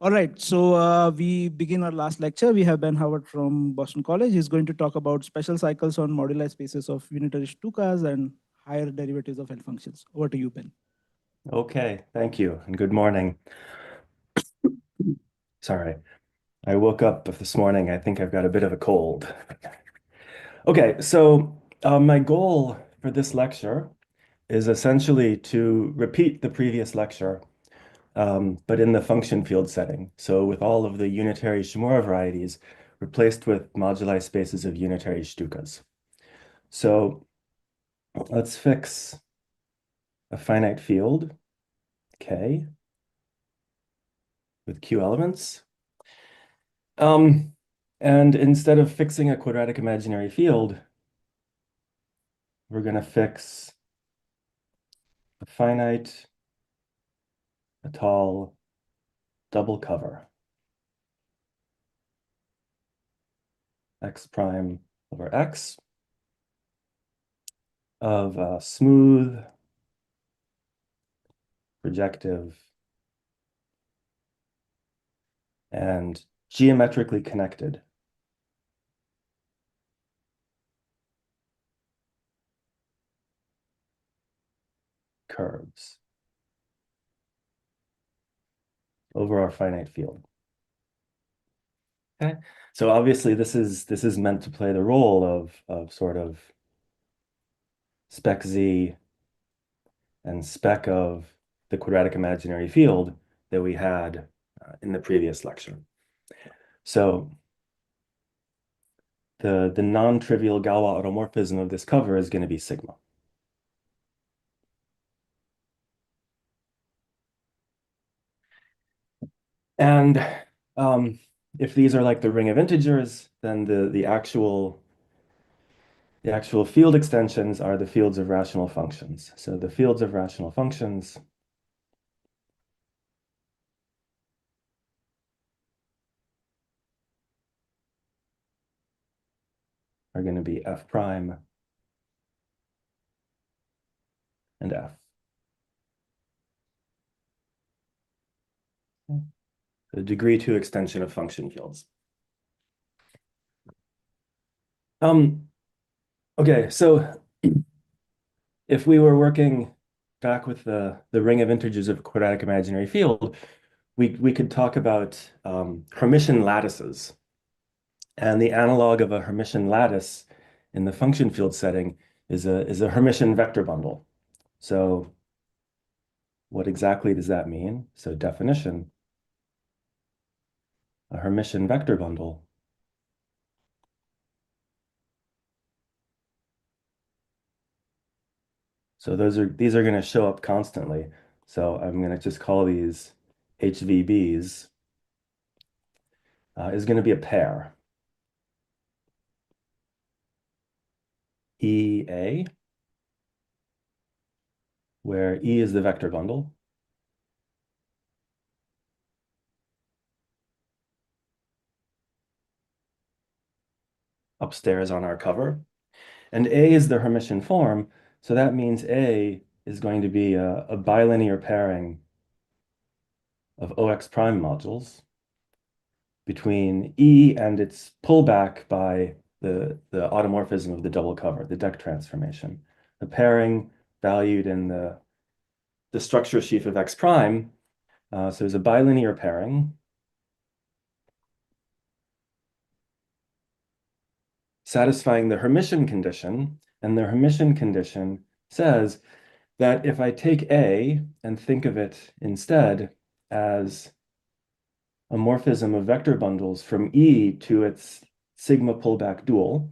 All right, so we begin our last lecture. We have Ben Howard from Boston College. He's going to talk about special cycles on moduli spaces of unitary Shtukas and higher derivatives of L functions. Over to you, Ben. Okay, thank you, and good morning. Sorry, I woke up this morning. I think I've got a bit of a cold. Okay, so my goal for this lecture is essentially to repeat the previous lecture, but in the function field setting. So with all of the unitary Shimura varieties replaced with moduli spaces of unitary Shtukas. So let's fix a finite field, K, with Q elements. And instead of fixing a quadratic imaginary field, we're going to fix a finite Étale double cover, x prime over x, of smooth, projective, and geometrically connected curves over our finite field. Okay, so obviously this is meant to play the role of sort of spec z and spec of the quadratic imaginary field that we had in the previous lecture. So the non-trivial Galois automorphism of this cover is going to be sigma. And if these are like the ring of integers, then the actual field extensions are the fields of rational functions. So the fields of rational functions are going to be f prime and f. The degree 2 extension of function fields. Okay, so if we were working back with the ring of integers of a quadratic imaginary field, we could talk about Hermitian lattices. And the analog of a Hermitian lattice in the function field setting is a Hermitian vector bundle. So what exactly does that mean? So definition, a Hermitian vector bundle so these are going to show up constantly. So I'm going to just call these HVBs is going to be a pair. EA, where E is the vector bundle. Upstairs on our cover. And A is the Hermitian form, so that means A is going to be a bilinear pairing of OX prime modules between E and its pullback by the automorphism of the double cover, the deck transformation. The pairing valued in the structure sheaf of X prime. So there's a bilinear pairing satisfying the Hermitian condition, and the Hermitian condition says that if I take A and think of it instead as a morphism of vector bundles from E to its sigma pullback dual,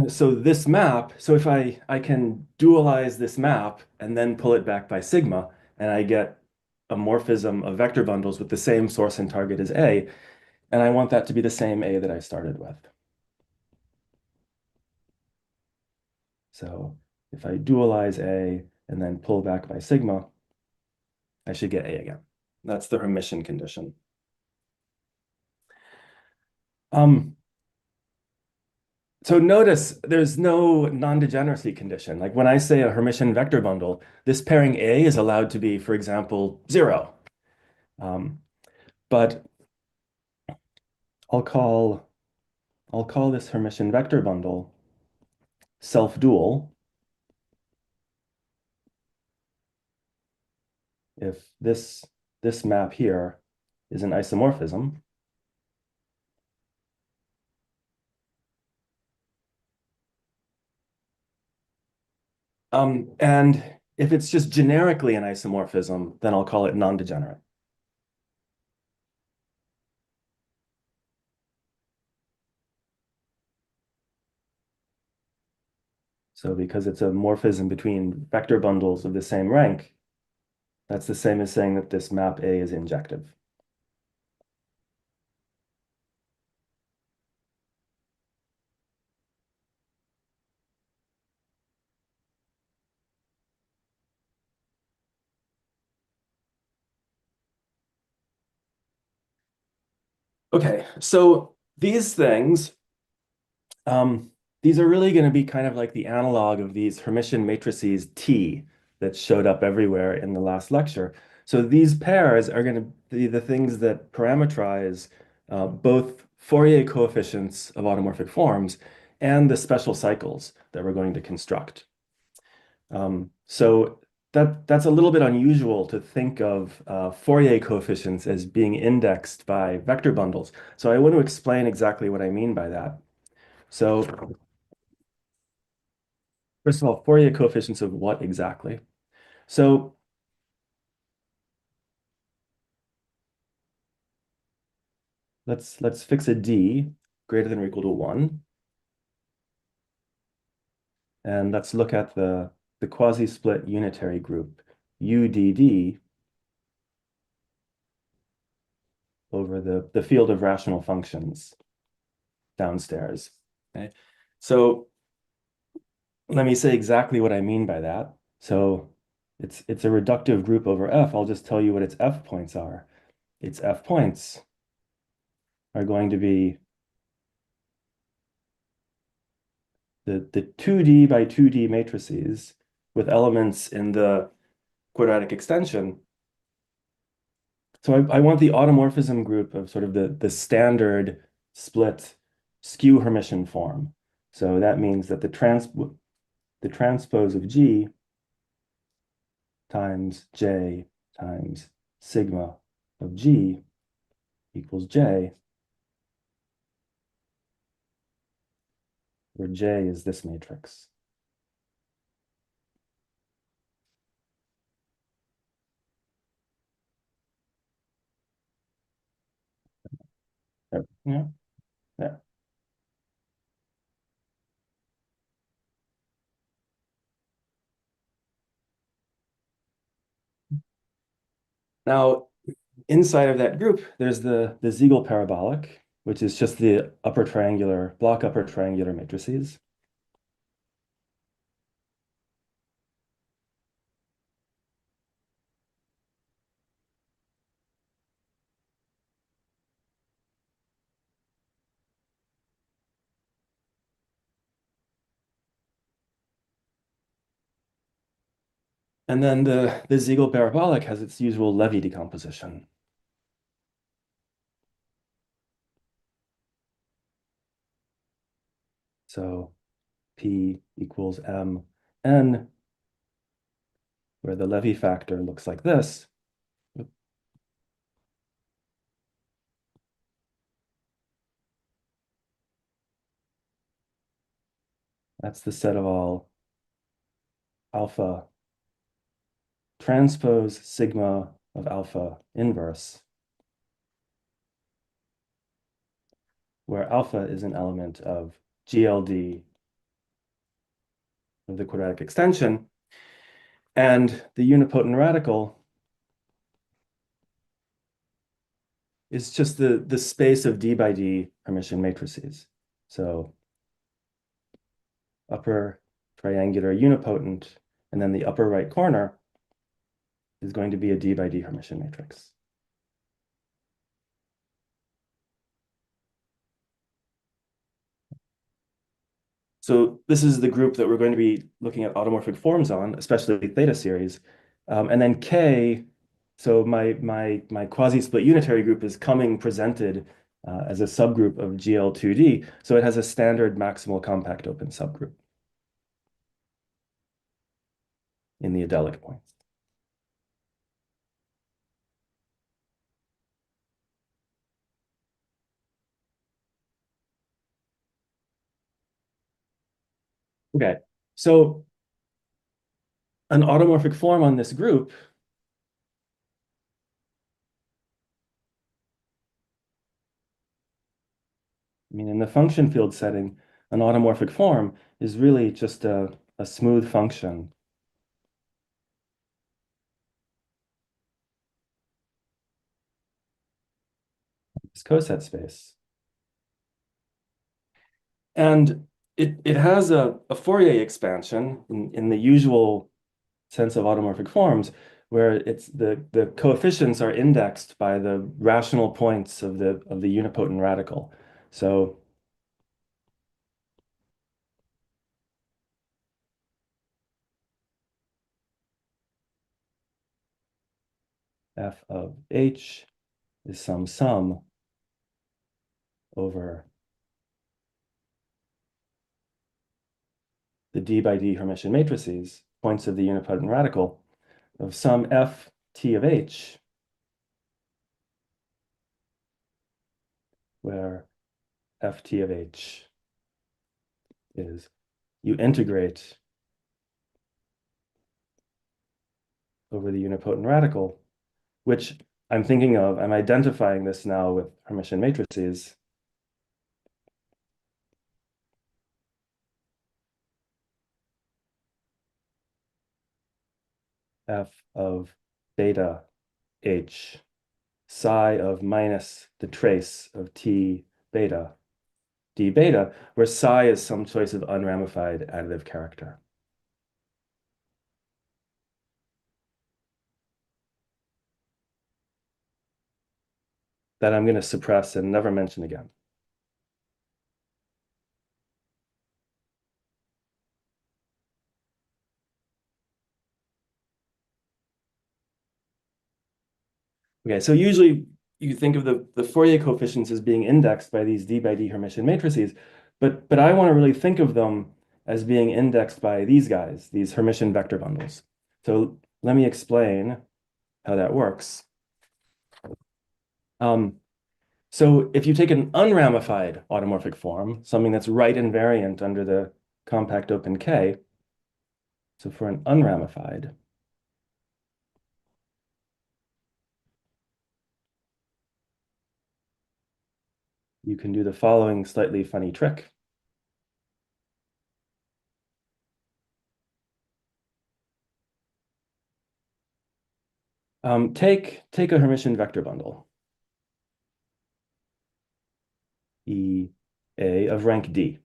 so this map, so if I can dualize this map and then pull it back by sigma, and I get a morphism of vector bundles with the same source and target as A, and I want that to be the same A that I started with. So if I dualize A and then pull back by sigma, I should get A again. That's the Hermitian condition. So notice there's no non-degeneracy condition. Like when I say a Hermitian vector bundle, this pairing A is allowed to be, for example, 0. But I'll call this Hermitian vector bundle self-dual if this map here is an isomorphism. And if it's just generically an isomorphism, then I'll call it non-degenerate. So because it's a morphism between vector bundles of the same rank, that's the same as saying that this map A is injective. Okay, so these things, these are really going to be kind of like the analog of these Hermitian matrices T that showed up everywhere in the last lecture. So these pairs are going to be the things that parameterize both Fourier coefficients of automorphic forms and the special cycles that we're going to construct. So that's a little bit unusual to think of Fourier coefficients as being indexed by vector bundles. So I want to explain exactly what I mean by that. So first of all, Fourier coefficients of what exactly? So let's fix a d greater than or equal to 1. And let's look at the quasi-split unitary group UDD over the field of rational functions downstairs. Okay. So let me say exactly what I mean by that. So it's a reductive group over F. I'll just tell you what its F points are. Its F points are going to be the 2D by 2D matrices with elements in the quadratic extension. So I want the automorphism group of sort of the standard split skew Hermitian form. So that means that the transpose of G times J times sigma of G equals J, where J is this matrix. Yeah, yeah. Now, inside of that group, there's the Siegel parabolic, which is just the upper triangular, block upper triangular matrices. And then the Siegel parabolic has its usual Levy decomposition. So P equals MN, where the Levy factor looks like this. That's the set of all alpha transpose sigma of alpha inverse, where alpha is an element of GLD of the quadratic extension. And the unipotent radical is just the space of D by D Hermitian matrices. So upper triangular unipotent, and then the upper right corner is going to be a D by D Hermitian matrix. So this is the group that we're going to be looking at automorphic forms on, especially theta series. And then K So my quasi-split unitary group is coming presented as a subgroup of GL2D. So it has a standard maximal compact open subgroup in the adelic points. Okay, so an automorphic form on this group in the function field setting, an automorphic form is really just a smooth function. This coset space. And it has a Fourier expansion in the usual sense of automorphic forms, where it's the coefficients are indexed by the rational points of the unipotent radical. So f of h is some sum over the d by d Hermitian matrices, points of the unipotent radical, of some f t of h, where f t of h is you integrate over the unipotent radical, which I'm thinking of, I'm identifying this now with Hermitian matrices. F of beta h, psi of minus the trace of t beta, d beta, where psi is some choice of unramified additive character. That I'm going to suppress and never mention again. Okay, so usually you think of the Fourier coefficients as being indexed by these d by d Hermitian matrices, but I want to really think of them as being indexed by these guys, these Hermitian vector bundles. So let me explain how that works. So if you take an unramified automorphic form, something that's right invariant under the compact open K, so for an unramified, you can do the following slightly funny trick. Take a Hermitian vector bundle, E A of rank D.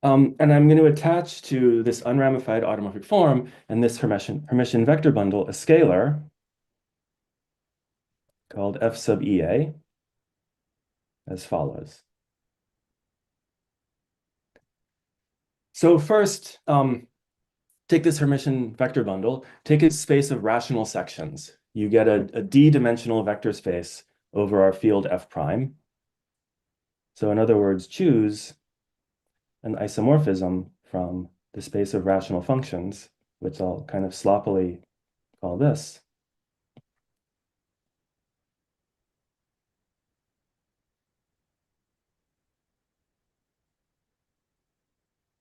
And I'm going to attach to this unramified automorphic form and this Hermitian vector bundle a scalar called f sub EA as follows. So first, take this Hermitian vector bundle, take its space of rational sections. You get a d-dimensional vector space over our field f prime. So in other words, choose an isomorphism from the space of rational functions, which I'll kind of sloppily call this.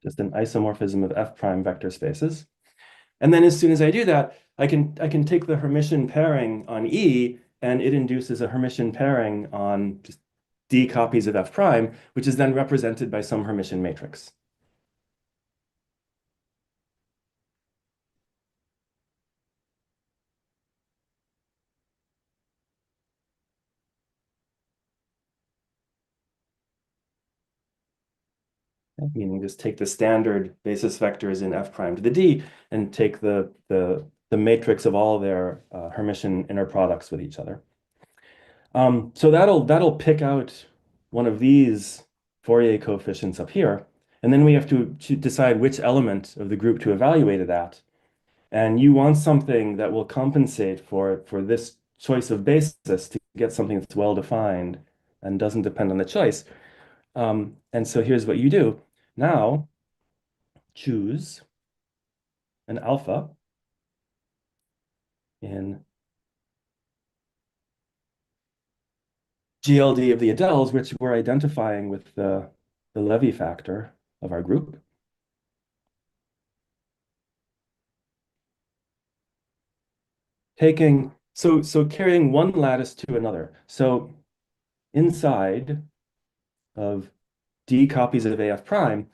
Just an isomorphism of f prime vector spaces. And then as soon as I do that, I can take the Hermitian pairing on E, and it induces a Hermitian pairing on just d copies of f prime, which is then represented by some Hermitian matrix. Meaning just take the standard basis vectors in f prime to the d and take the matrix of all their Hermitian inner products with each other. So that'll pick out one of these Fourier coefficients up here. And then we have to decide which element of the group to evaluate it at. And you want something that will compensate for this choice of basis to get something that's well-defined and doesn't depend on the choice. And so here's what you do. Now, choose an alpha in GLD of the Adels, which we're identifying with the Levy factor of our group. So carrying one lattice to another. So inside of D copies of AF prime,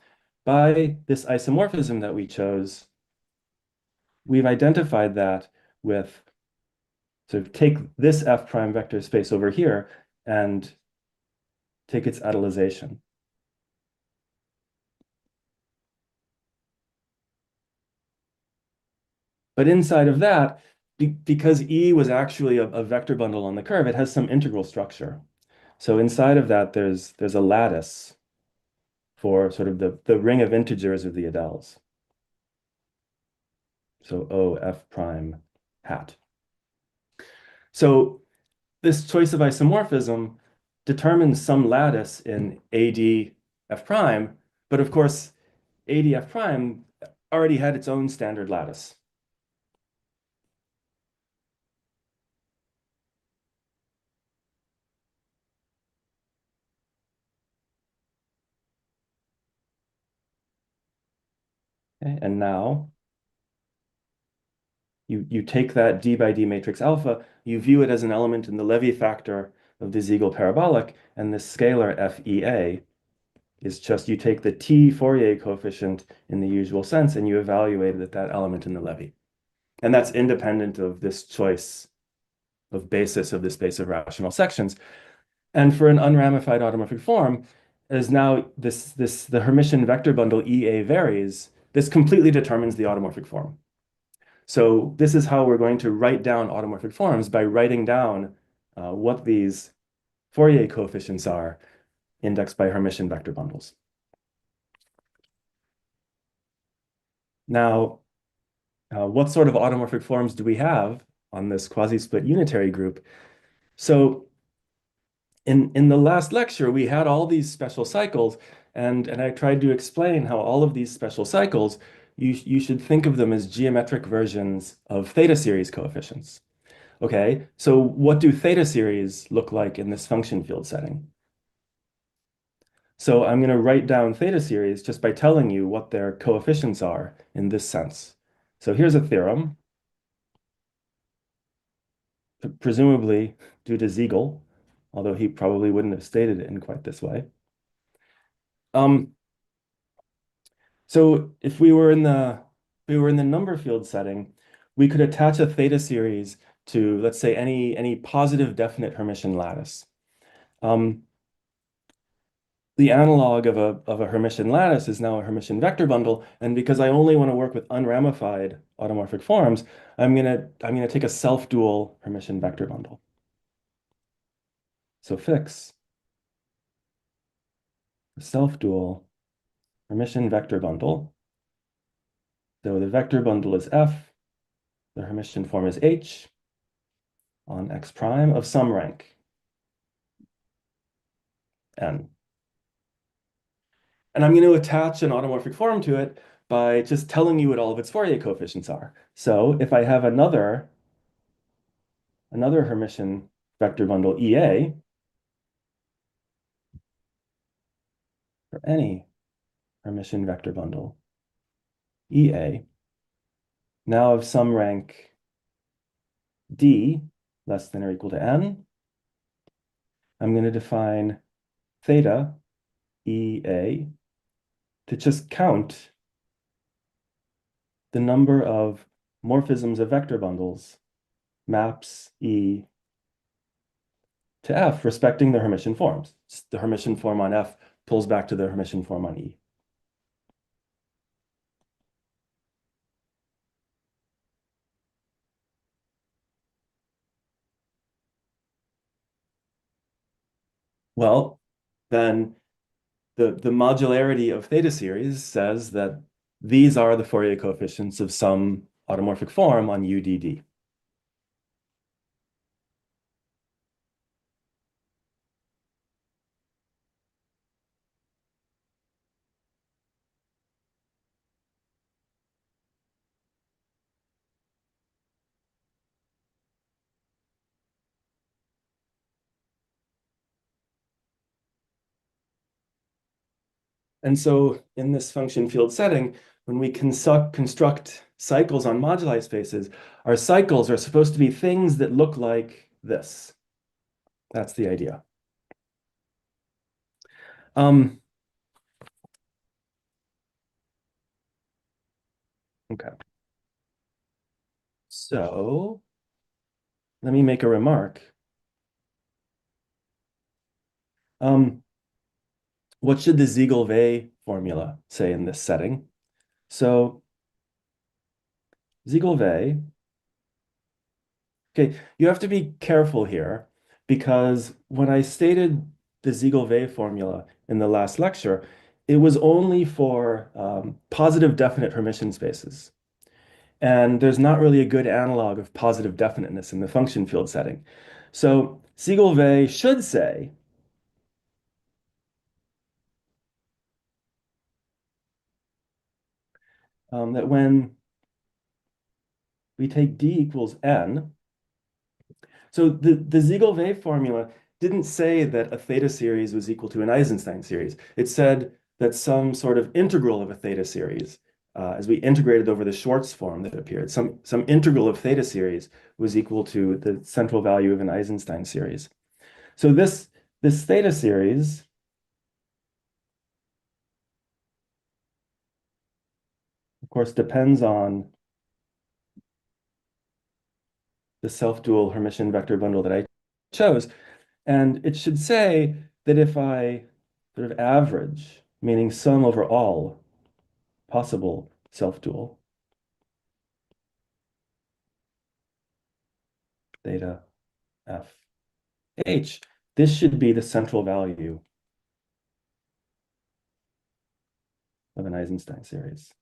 by this isomorphism that we chose, we've identified that with, so take this F prime vector space over here and take its atalization. But inside of that, because E was actually a vector bundle on the curve, it has some integral structure. So inside of that, there's a lattice for sort of the ring of integers of the Adels. So O F prime hat. So this choice of isomorphism determines some lattice in AD F prime, but of course, AD F prime already had its own standard lattice. Okay, and now you take that D by D matrix alpha, you view it as an element in the Levy factor of the Siegel parabolic, and this scalar FEA is just, you take the T Fourier coefficient in the usual sense, and you evaluate that element in the Levy. And that's independent of this choice of basis of the space of rational sections. And for an unramified automorphic form, as now the Hermitian vector bundle EA varies, this completely determines the automorphic form. So this is how we're going to write down automorphic forms, by writing down what these Fourier coefficients are indexed by Hermitian vector bundles. Now, what sort of automorphic forms do we have on this quasi-split unitary group? So in the last lecture, we had all these special cycles, and I tried to explain how all of these special cycles, you should think of them as geometric versions of theta series coefficients. Okay, so what do theta series look like in this function field setting? So I'm going to write down theta series just by telling you what their coefficients are in this sense. So here's a theorem, presumably due to Siegel, although he probably wouldn't have stated it in quite this way. So if we were in the number field setting, we could attach a theta series to, let's say, any positive definite Hermitian lattice. The analog of a Hermitian lattice is now a Hermitian vector bundle, and because I only want to work with unramified automorphic forms, I'm gonna take a self-dual Hermitian vector bundle. So fix a self-dual Hermitian vector bundle. So the vector bundle is F, the Hermitian form is H on X prime of some rank N. And I'm going to attach an automorphic form to it by just telling you what all of its Fourier coefficients are. So if I have another Hermitian vector bundle EA, or any Hermitian vector bundle EA, now of some rank D less than or equal to N, I'm going to define theta EA to just count the number of morphisms of vector bundles maps E to F respecting the Hermitian forms. The Hermitian form on F pulls back to the Hermitian form on E. Well, then the modularity of theta series says that these are the Fourier coefficients of some automorphic form on UDD. And so in this function field setting, when we construct cycles on moduli spaces, our cycles are supposed to be things that look like this. That's the idea. Okay. So let me make a remark. What should the Ziegel-Wey formula say in this setting? So Ziegel-Wey, okay, you have to be careful here because when I stated the Ziegel-Wey formula in the last lecture, it was only for positive definite Hermitian spaces. And there's not really a good analog of positive definiteness in the function field setting. So Ziegel-Wey should say that when we take d equals n, so the Ziegel-Wey formula didn't say that a theta series was equal to an Eisenstein series. It said that some sort of integral of a theta series, as we integrated over the Schwartz form that appeared, some integral of theta series was equal to the central value of an Eisenstein series. So this theta series of course, depends on the self-dual Hermitian vector bundle that I chose. And it should say that if I sort of average, meaning sum over all possible self-dual, theta f h, this should be the central value of an Eisenstein series.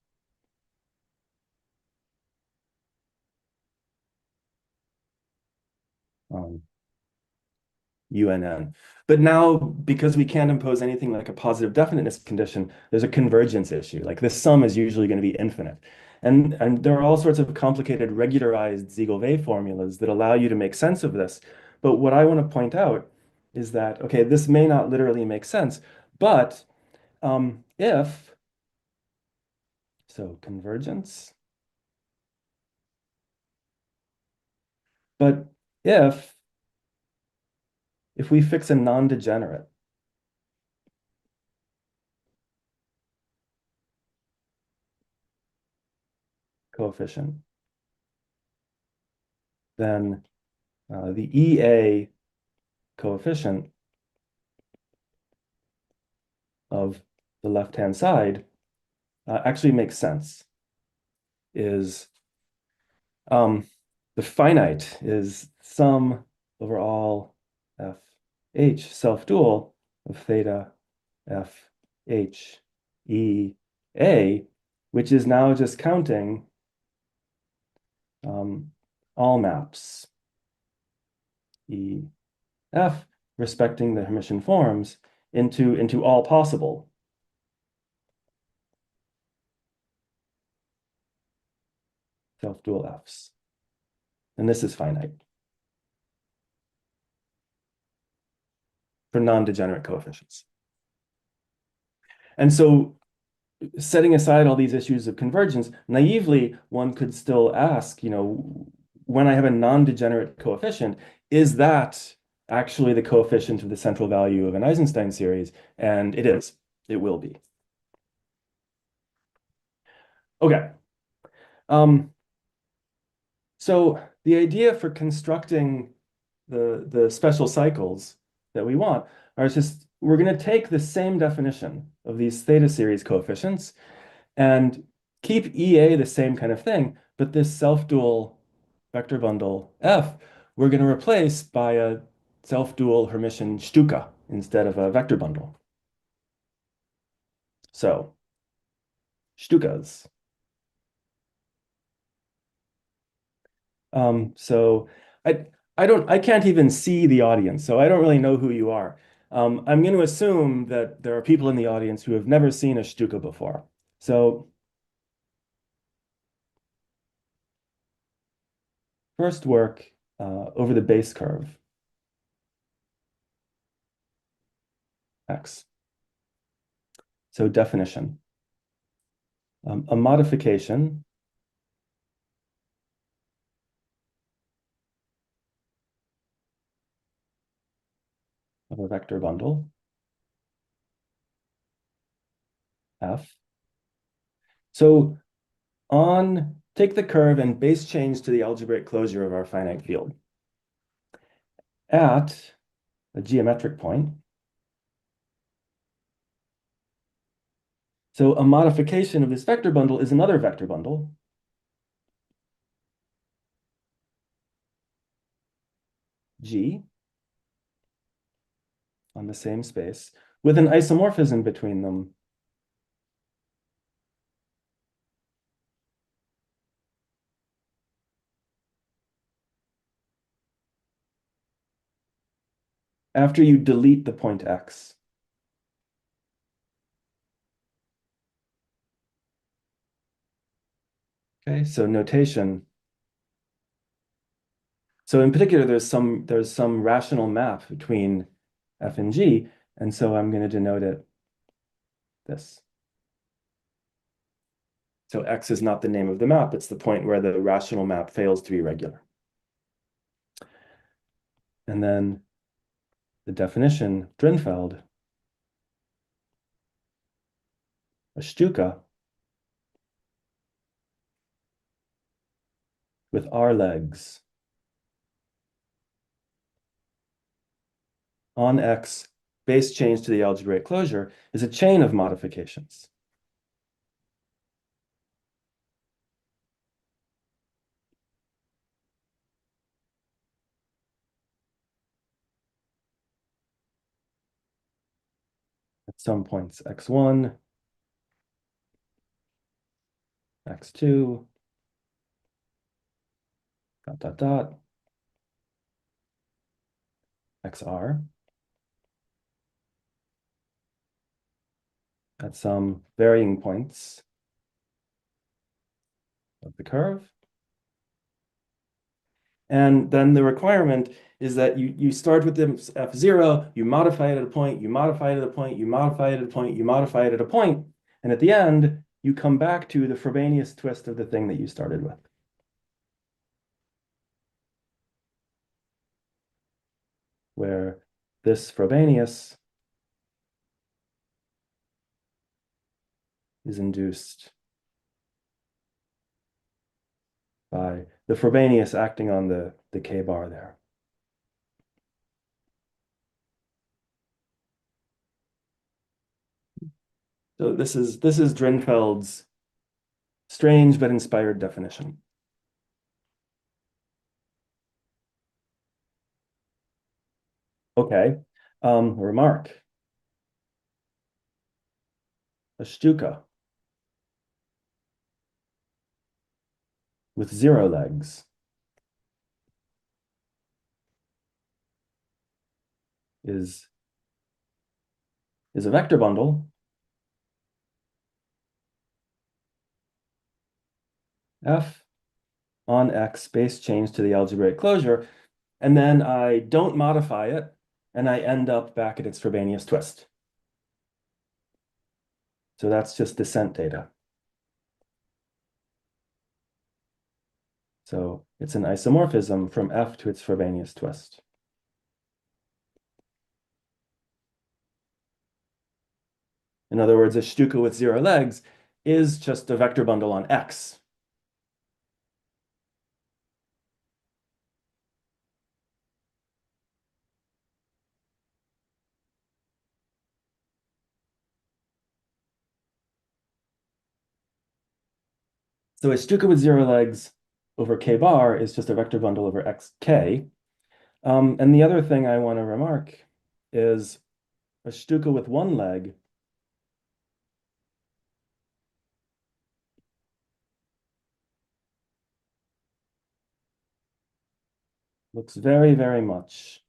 UNN. But now, because we can't impose anything like a positive definiteness condition, there's a convergence issue. Like this sum is usually going to be infinite. And there are all sorts of complicated regularized Ziegel-Wey formulas that allow you to make sense of this. But what I want to point out is that, okay, this may not literally make sense, but if, so convergence, but if we fix a non-degenerate coefficient, then the EA coefficient of the left-hand side actually makes sense. Is the finite is sum over all FH self-dual of theta FH EA, which is now just counting all maps EF respecting the Hermitian forms into all possible self-dual Fs. And this is finite for non-degenerate coefficients. And so setting aside all these issues of convergence, naively, one could still ask, when I have a non-degenerate coefficient, is that actually the coefficient of the central value of an Eisenstein series? And it is. It will be. Okay. So the idea for constructing the special cycles that we want are just, we're going to take the same definition of these theta series coefficients and keep EA the same kind of thing, but this self-dual vector bundle F, we're going to replace by a self-dual Hermitian Shtuka instead of a vector bundle. So, Shtukas. So I can't even see the audience, so I don't really know who you are. I'm going to assume that there are people in the audience who have never seen a Shtuka before. So first work over the base curve, x. So definition. A modification of a vector bundle, f. So take the curve and base change to the algebraic closure of our finite field. At a geometric point, so a modification of this vector bundle is another vector bundle, G, on the same space, with an isomorphism between them. After you delete the point x. Okay, so notation. So in particular, there's some rational map between f and g, and so I'm going to denote it this. So x is not the name of the map, it's the point where the rational map fails to be regular. And then the definition, Drinfeld, a Shtuka with R legs on X, base change to the algebraic closure, is a chain of modifications. At some points x1, x2, dot, dot, dot, xr, at some varying points of the curve. And then the requirement is that you start with them f0, you modify it at a point, you modify it at a point, you modify it at a point, you modify it at a point, and at the end, you come back to the Frobenius twist of the thing that you started with. Where this Frobenius is induced by the Frobenius acting on the K bar there. So this is Drinfeld's strange but inspired definition. Okay, remark. A Shtuka with 0 legs is a vector bundle f on x base change to the algebraic closure, and then I don't modify it, and I end up back at its Frobenius twist. So that's just descent data. So it's an isomorphism from f to its Frobenius twist. In other words, a Shtuka with 0 legs is just a vector bundle on x. So a Shtuka with 0 legs over k bar is just a vector bundle over xk. And the other thing I want to remark is a Shtuka with 1 leg Looks very, very much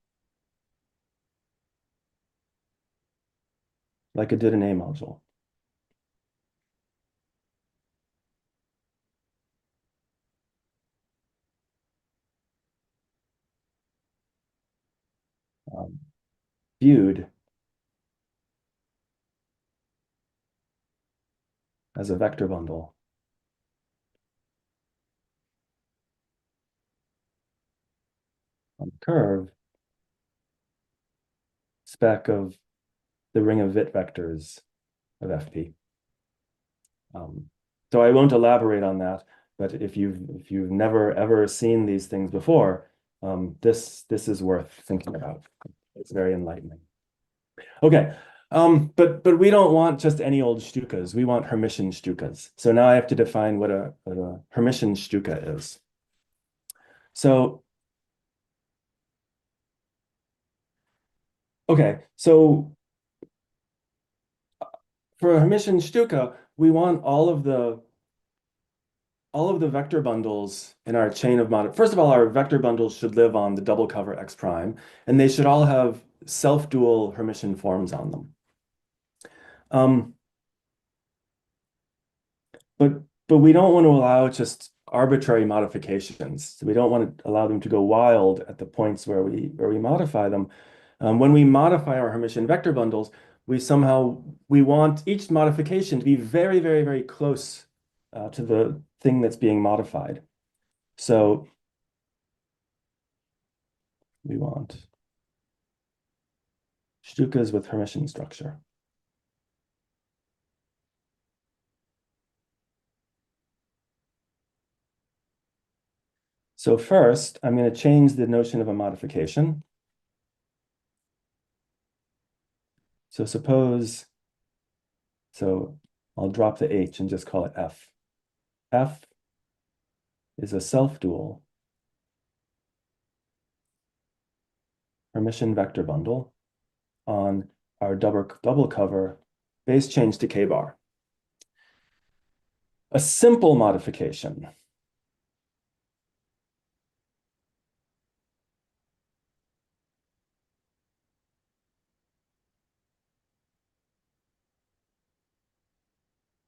like it did an A module. Viewed as a vector bundle. On the curve, spec of the ring of Witt vectors of FP. So I won't elaborate on that, but if you've never ever seen these things before, this is worth thinking about. It's very enlightening. Okay, but we don't want just any old Shtukas. We want Hermitian Shtukas. So now I have to define what a Hermitian Shtuka is. So okay, so for a Hermitian Shtuka, we want all of the vector bundles in our chain of mod. First of all, our vector bundles should live on the double cover X prime, and they should all have self-dual Hermitian forms on them. But we don't want to allow just arbitrary modifications. So we don't want to allow them to go wild at the points where we modify them. When we modify our Hermitian vector bundles, we want each modification to be very, very, very close to the thing that's being modified. So we want Shtukas with Hermitian structure. So first, I'm going to change the notion of a modification. So I'll drop the H and just call it F. F is a self-dual Hermitian vector bundle on our double cover base change to K bar. A simple modification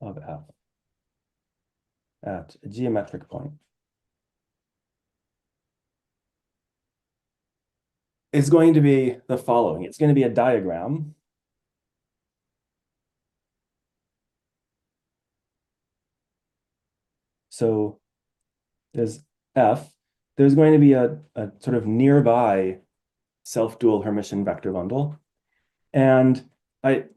of F at a geometric point is going to be the following. It's going to be a diagram. So there's F. There's going to be a sort of nearby self-dual Hermitian vector bundle. And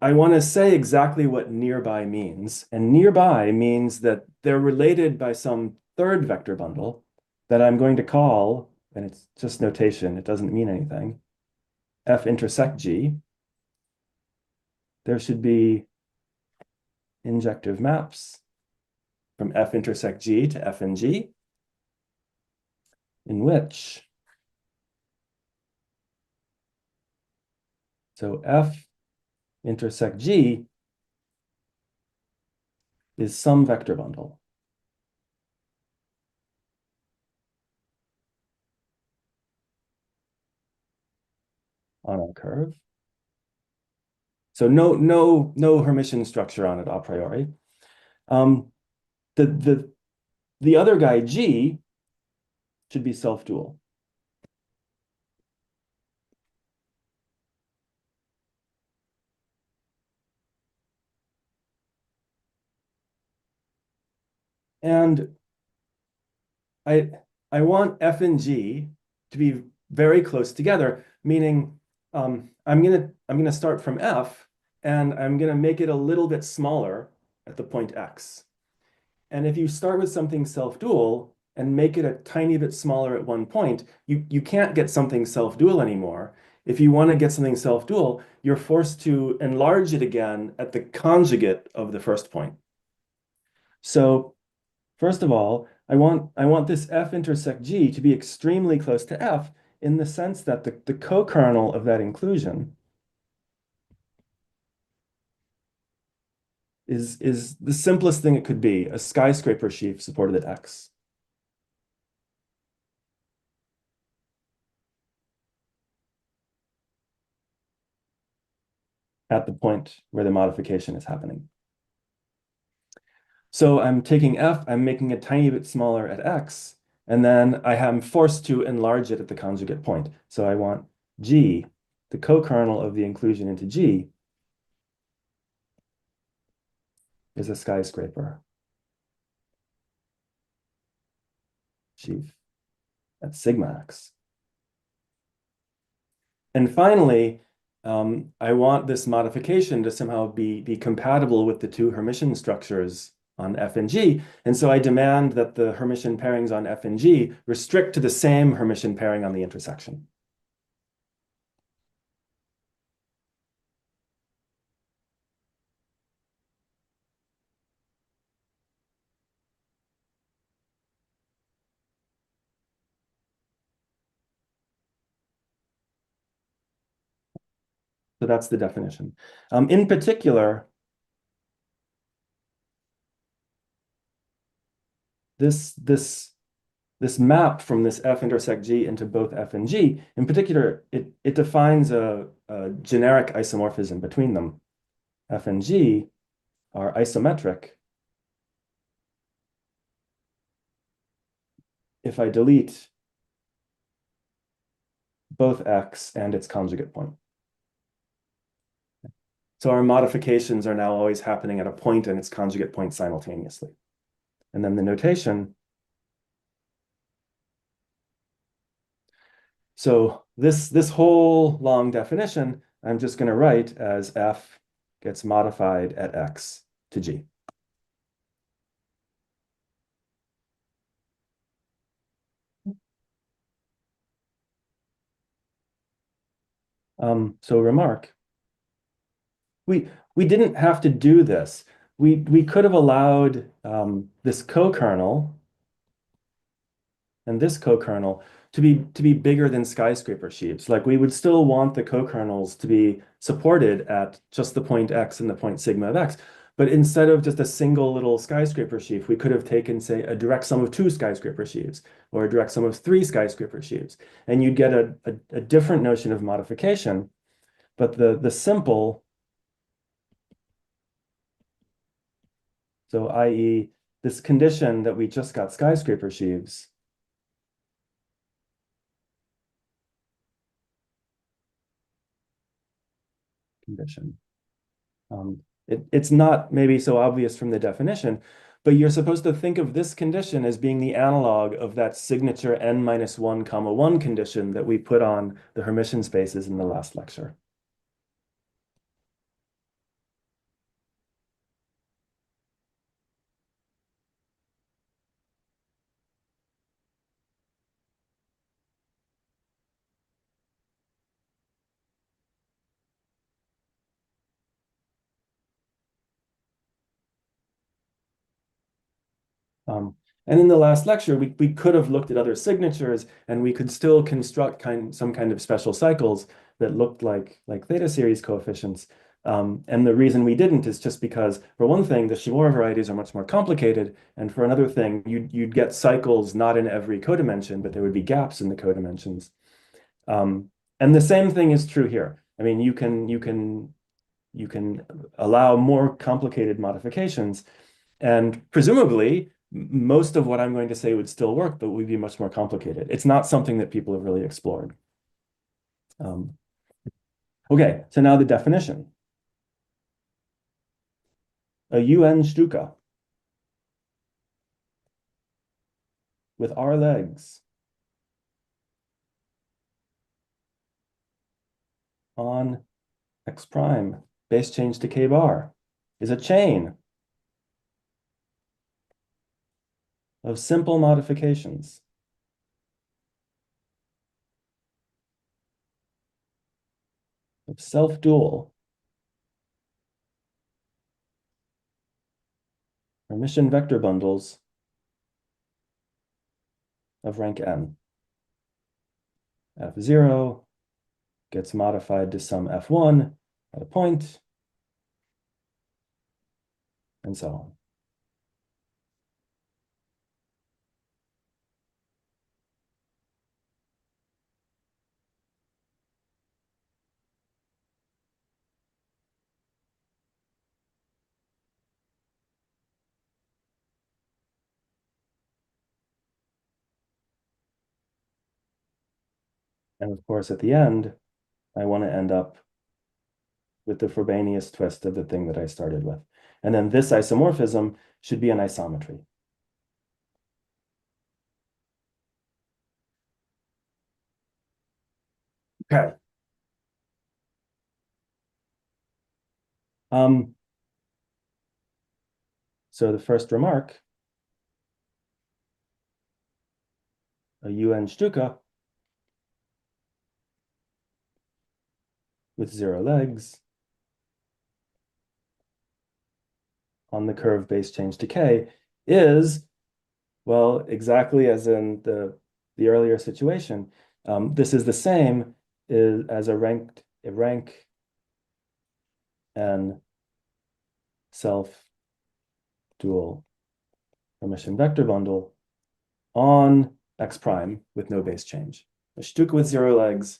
I want to say exactly what nearby means. And nearby means that they're related by some third vector bundle that I'm going to call, and it's just notation, it doesn't mean anything, F intersect G. There should be injective maps from F intersect G to F and G, in which, so F intersect G is some vector bundle. On our curve. So no Hermitian structure on it a priori. The other guy, G, should be self-dual. And I want F and G to be very close together, meaning I'm gonna start from F and I'm gonna make it a little bit smaller at the point X. And if you start with something self-dual and make it a tiny bit smaller at one point, you can't get something self-dual anymore. If you want to get something self-dual, you're forced to enlarge it again at the conjugate of the first point. So first of all, I want this F intersect G to be extremely close to F in the sense that the co-kernel of that inclusion is the simplest thing it could be, a skyscraper sheaf supported at X. at the point where the modification is happening. So I'm taking f, I'm making a tiny bit smaller at x, and then I am forced to enlarge it at the conjugate point. So I want G, the co-kernel of the inclusion into G, is a skyscraper sheaf at sigma x. And finally, I want this modification to somehow be compatible with the two Hermitian structures on F and G. And so I demand that the Hermitian pairings on F and G restrict to the same Hermitian pairing on the intersection. So that's the definition. In particular, this map from this F intersect G into both F and G, in particular, it defines a generic isomorphism between them. F and G are isometric if I delete both X and its conjugate point. So our modifications are now always happening at a point and its conjugate point simultaneously. And then the notation. So this whole long definition, I'm just going to write as F gets modified at X to G. So remark, we didn't have to do this. We could have allowed this co-kernel and this co-kernel to be bigger than skyscraper sheaves. Like we would still want the co-kernels to be supported at just the point X and the point sigma of X. But instead of just a single little skyscraper sheaf, we could have taken, say, a direct sum of 2 skyscraper sheaves or a direct sum of 3 skyscraper sheaves. And you'd get a different notion of modification. But the simple, so i.e., this condition that we just got skyscraper sheaves, condition. It's not maybe so obvious from the definition, but you're supposed to think of this condition as being the analog of that signature n-1, 1 condition that we put on the Hermitian spaces in the last lecture. And in the last lecture, we could have looked at other signatures and we could still construct some kind of special cycles that looked like theta series coefficients. And the reason we didn't is just because, for one thing, the Shimura varieties are much more complicated. And for another thing, you'd get cycles not in every codimension, but there would be gaps in the codimensions. And the same thing is true here. I mean, you can allow more complicated modifications. And presumably, most of what I'm going to say would still work, but would be much more complicated. It's not something that people have really explored. Okay, so now the definition. A UN Shtuka with R legs on X prime, base change to K bar, is a chain of simple modifications of self-dual Hermitian vector bundles of rank n. F0 gets modified to some F1 at a point, and so on. And of course, at the end, I want to end up with the Frobenius twist of the thing that I started with. And then this isomorphism should be an isometry. Okay. So the first remark, a UN Shtuka with 0 legs on the curve base change decay is, well, exactly as in the earlier situation. This is the same as a rank n self-dual Hermitian vector bundle on x prime with no base change. A Shtuka with 0 legs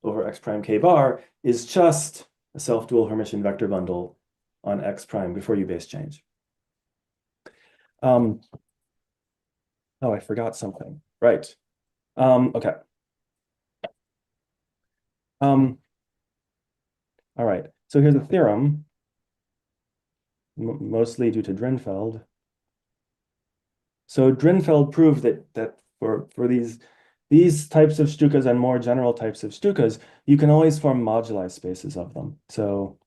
over x prime k bar is just a self-dual Hermitian vector bundle on x prime before you base change. Oh, I forgot something. Right. Okay. All right. So here's a theorem, mostly due to Drinfeld. So Drinfeld proved that for these types of Shtukas and more general types of Shtukas, you can always form moduli spaces of them. So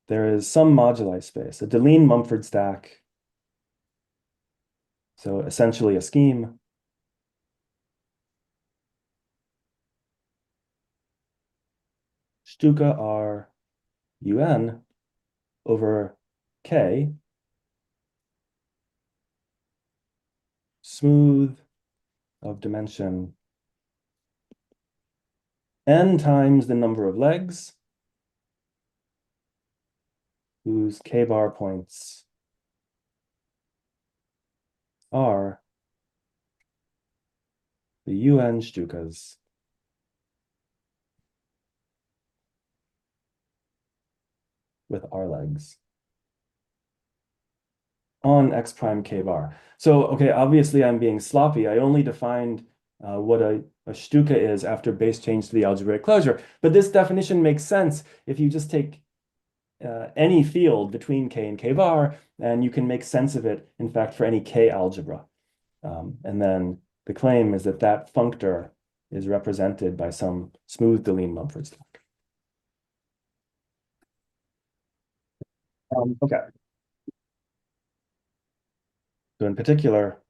there is some moduli space, a Deligne-Mumford stack. So essentially a scheme. Shtuka are un over k, smooth of dimension n times the number of legs whose k bar points are the UN Shtukas with R legs on x prime k bar. So, okay, obviously I'm being sloppy. I only defined what a Shtuka is after base change to the algebraic closure. But this definition makes sense if you just take any field between k and k bar, and you can make sense of it, in fact, for any k algebra. And then the claim is that that functor is represented by some smooth Deligne-Mumford stack. Okay. So in particular,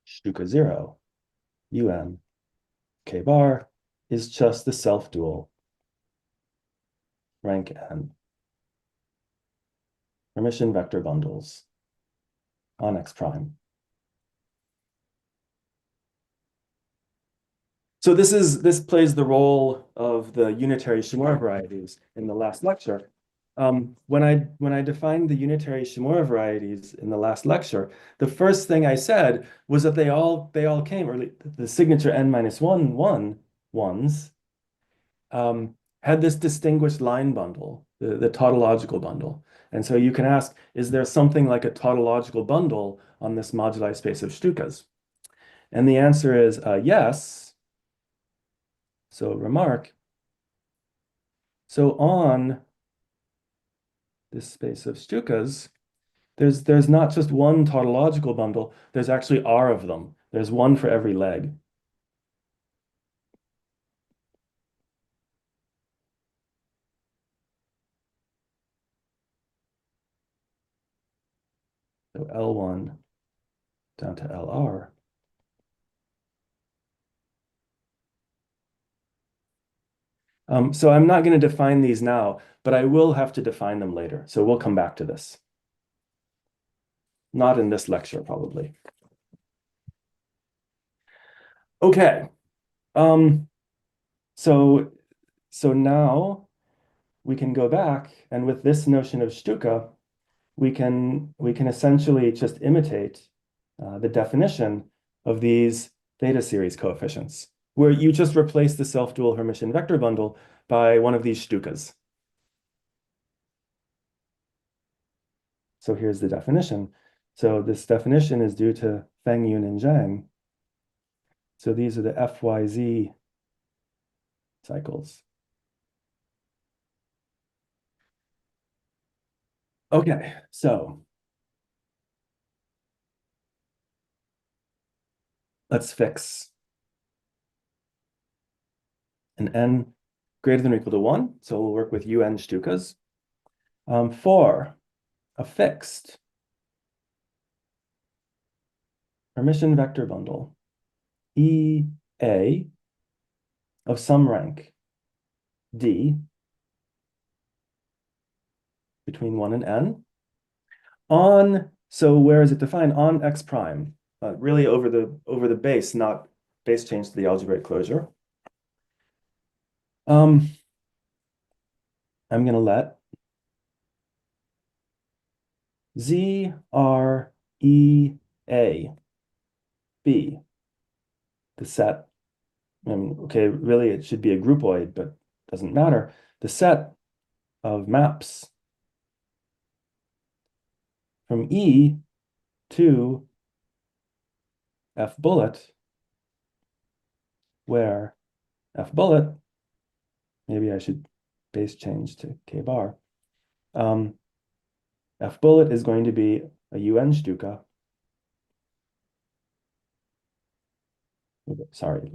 Shtuka 0, un, k bar, is just the self-dual rank n Hermitian vector bundles on x prime. So this plays the role of the unitary Shimura varieties in the last lecture. When I defined the unitary Shimura varieties in the last lecture, the first thing I said was that they all came, or the signature n-1 ones had this distinguished line bundle, the tautological bundle. And so you can ask, is there something like a tautological bundle on this moduli space of Shtukas? And the answer is yes. So remark, so on this space of Shtukas, there's not just one tautological bundle, there's actually R of them. There's one for every leg. So L1 down to LR. So I'm not going to define these now, but I will have to define them later. So we'll come back to this. Not in this lecture, probably. Okay. So now we can go back, and with this notion of Shtuka, we can essentially just imitate the definition of these theta series coefficients, where you just replace the self-dual Hermitian vector bundle by one of these Shtukas. So here's the definition. So this definition is due to Feng, Yun, and Zhang. So these are the FYZ cycles. Okay, so let's fix an n greater than or equal to 1. So we'll work with UN Shtukas. For a fixed Hermitian vector bundle, EA of some rank D between 1 and n on, so where is it defined? On X prime, really over the base, not base change to the algebraic closure. I'm going to let Z R E A be the set. I mean, okay, really it should be a groupoid, but doesn't matter. The set of maps from E to F bullet, where F bullet, maybe I should base change to K bar. F bullet is going to be a UN Shtuka. Sorry,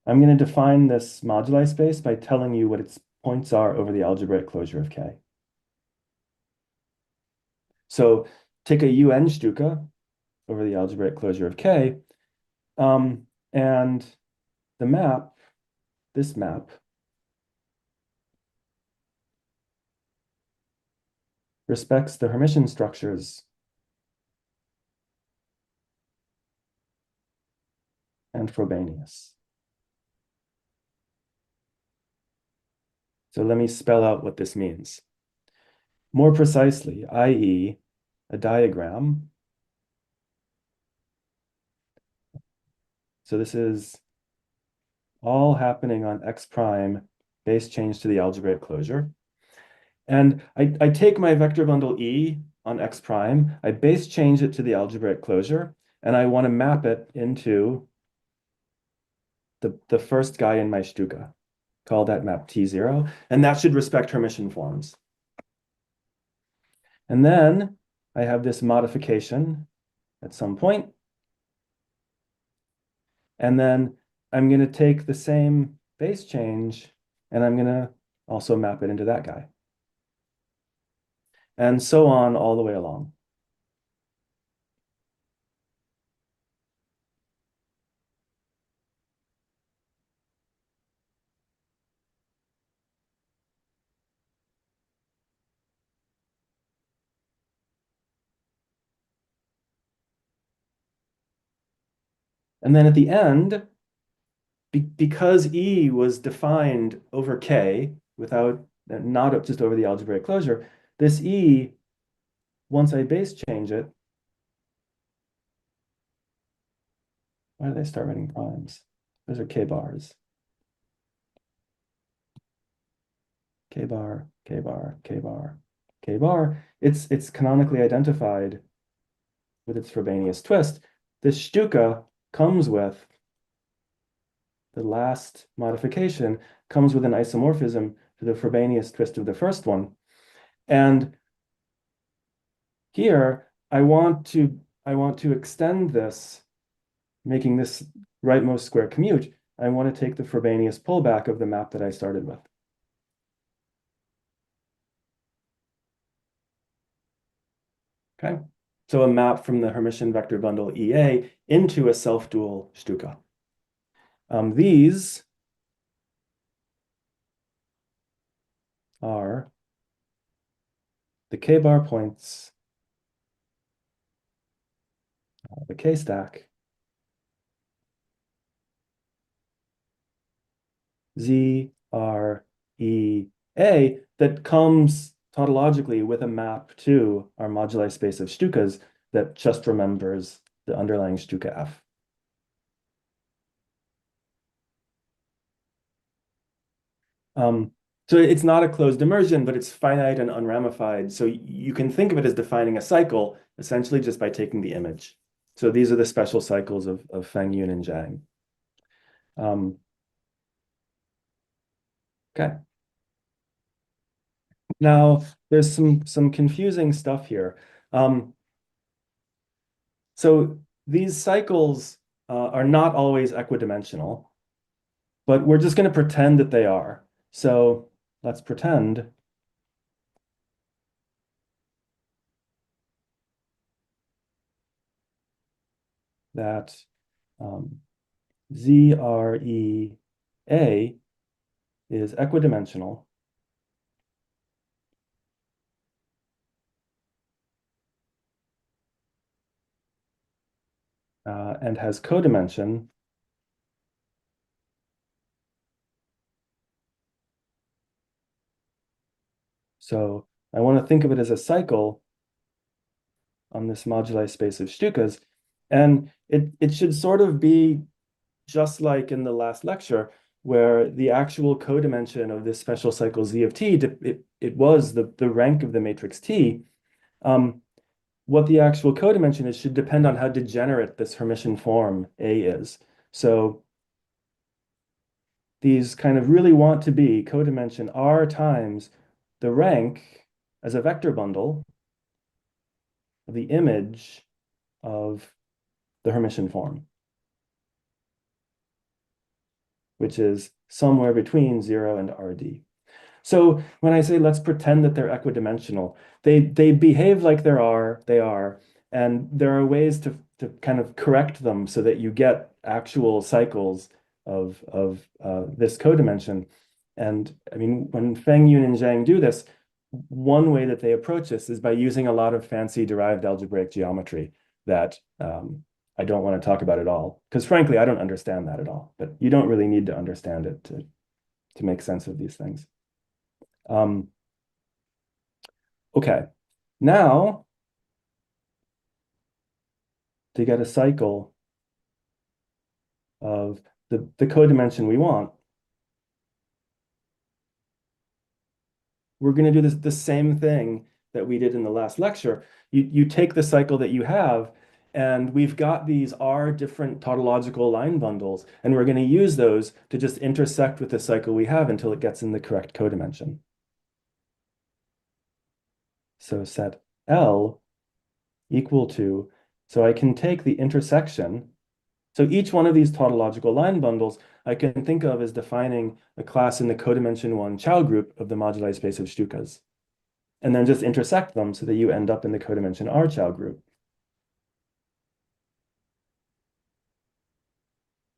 I'm going to define this moduli space by telling you what its points are over the algebraic closure of K. So take a UN Shtuka over the algebraic closure of K, and the map, this map, respects the Hermitian structures and Frobenius. So let me spell out what this means. More precisely, i.e., a diagram. So this is all happening on X prime, base change to the algebraic closure. And I take my vector bundle E on X prime, I base change it to the algebraic closure, and I want to map it into the first guy in my Shtuka. Call that map T0, and that should respect Hermitian forms. And then I have this modification at some point, and then I'm going to take the same base change, and I'm going to also map it into that guy. And so on all the way along. And then at the end, because E was defined over K without, not just over the algebraic closure, this E, once I base change it, why did I start writing primes? Those are K bars. K bar, K bar, K bar, K bar. It's canonically identified with its Frobenius twist. This Shtuka comes with the last modification, comes with an isomorphism to the Frobenius twist of the first one. And here I want to extend this, making this rightmost square commute. I want to take the Frobenius pullback of the map that I started with. Okay, so a map from the Hermitian vector bundle EA into a self-dual Shtuka. These are the K-bar points, the K-stack, Z, R, E, A, that comes tautologically with a map to our moduli space of Shtukas that just remembers the underlying Shtuka F. So it's not a closed immersion, but it's finite and unramified. So you can think of it as defining a cycle essentially just by taking the image. So these are the special cycles of Feng Yun and Zhang. Okay. Now there's some confusing stuff here. So these cycles are not always equidimensional, but we're just going to pretend that they are. So let's pretend that ZREA is equidimensional and has codimension So I want to think of it as a cycle on this moduli space of Shtukas. And it should sort of be just like in the last lecture, where the actual codimension of this special cycle Z of T, it was the rank of the matrix T. What the actual codimension is should depend on how degenerate this Hermitian form A is. So these kind of really want to be codimension R times the rank as a vector bundle of the image of the Hermitian form, which is somewhere between 0 and RD. So when I say let's pretend that they're equidimensional, they behave like they are, and there are ways to kind of correct them so that you get actual cycles of this codimension. And I mean, when Feng Yun and Zhang do this, one way that they approach this is by using a lot of fancy derived algebraic geometry that I don't want to talk about at all, because frankly, I don't understand that at all. But you don't really need to understand it to make sense of these things. Okay, now to get a cycle of the codimension we want, we're going to do the same thing that we did in the last lecture. You take the cycle that you have, and we've got these R different tautological line bundles, and we're going to use those to just intersect with the cycle we have until it gets in the correct codimension. So set L equal to, so I can take the intersection. So each one of these tautological line bundles I can think of as defining a class in the codimension 1 Chow group of the moduli space of Shtukas. And then just intersect them so that you end up in the codimension R Chow group.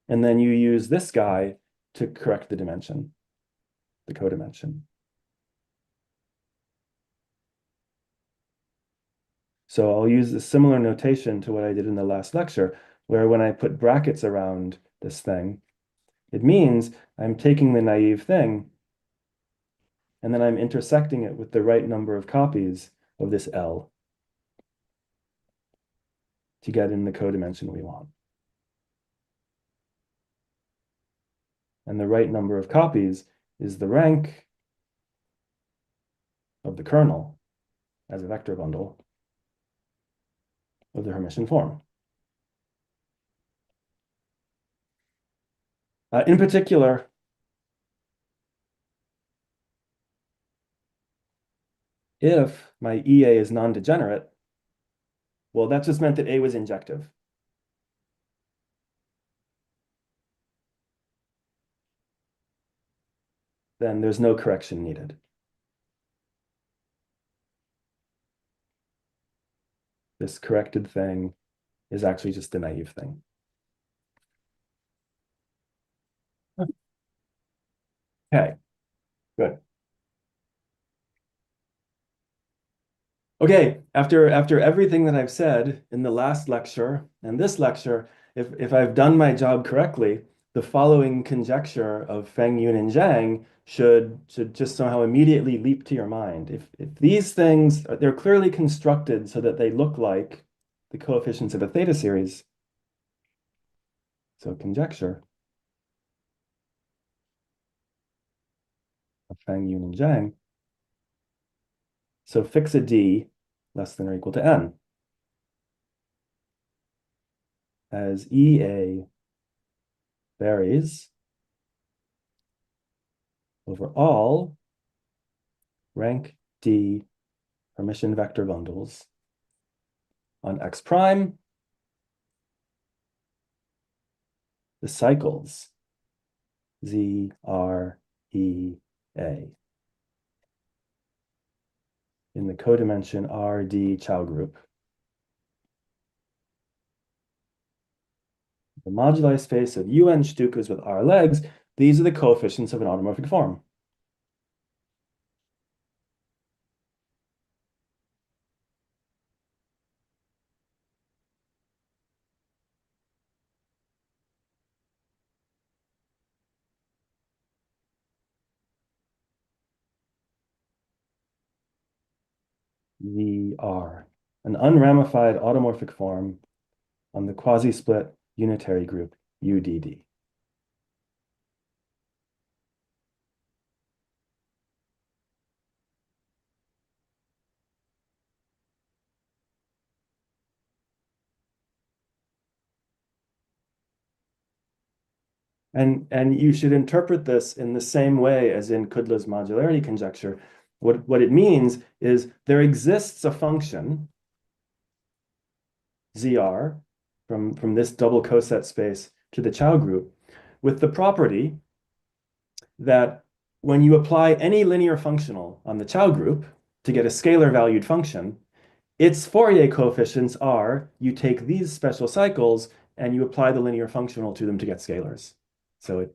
And then you use this guy to correct the dimension, the codimension. So I'll use a similar notation to what I did in the last lecture, where when I put brackets around this thing, it means I'm taking the naive thing, and then I'm intersecting it with the right number of copies of this L to get in the codimension we want. And the right number of copies is the rank of the kernel as a vector bundle of the Hermitian form. In particular, if my EA is non-degenerate, well, that just meant that A was injective. Then there's no correction needed. This corrected thing is actually just a naive thing. Okay, good. Okay, after everything that I've said in the last lecture and this lecture, if I've done my job correctly, the following conjecture of Feng Yun and Zhang should just somehow immediately leap to your mind. If these things, they're clearly constructed so that they look like the coefficients of a theta series. So conjecture of Feng, Yun, and Zhang. So fix a D less than or equal to N as EA varies over all rank D permission vector bundles on X prime, the cycles Z, R, E, A in the codimension R, D, Chow group. The moduli space of UN Shtukas with R legs, these are the coefficients of an automorphic form. VR, an unramified automorphic form on the quasi-split unitary group UDD. And you should interpret this in the same way as in Kudla's modularity conjecture. What it means is there exists a function, ZR, from this double coset space to the Chow group, with the property that when you apply any linear functional on the Chow group to get a scalar valued function, its Fourier coefficients are, you take these special cycles and you apply the linear functional to them to get scalars. So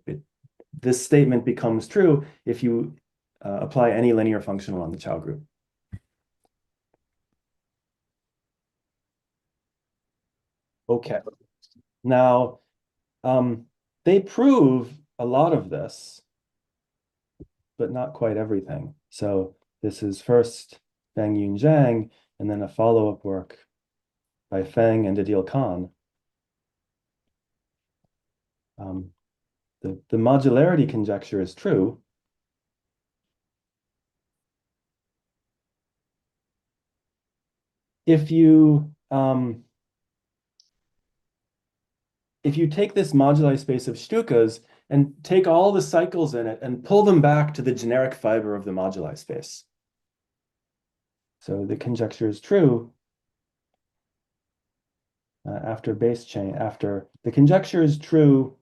this statement becomes true if you apply any linear functional on the Chow group. Okay. Now, they prove a lot of this, but not quite everything. So this is first Feng Yun Zhang, and then a follow-up work by Feng and Adil Khan. The modularity conjecture is true. If you take this moduli space of Shtukas and take all the cycles in it and pull them back to the generic fiber of the moduli space. So the conjecture is true after base chain, the conjecture is true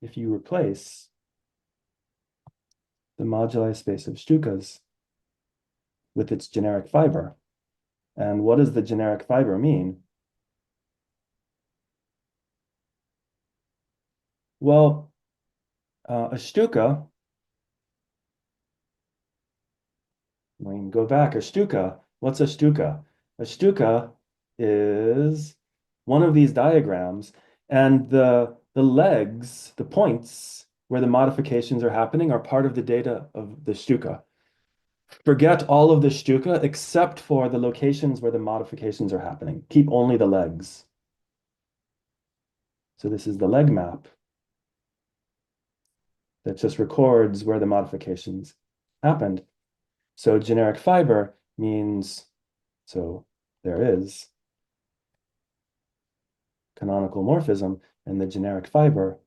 if you replace the moduli space of Shtukas with its generic fiber. And what does the generic fiber mean? Well, a Shtuka, we can go back. A Shtuka, what's a Shtuka? A Shtuka is one of these diagrams, and the legs, the points where the modifications are happening are part of the data of the Shtuka. Forget all of the Shtuka except for the locations where the modifications are happening. Keep only the legs. So this is the leg map that just records where the modifications happened. So generic fiber means, so there is canonical morphism, and the generic fiber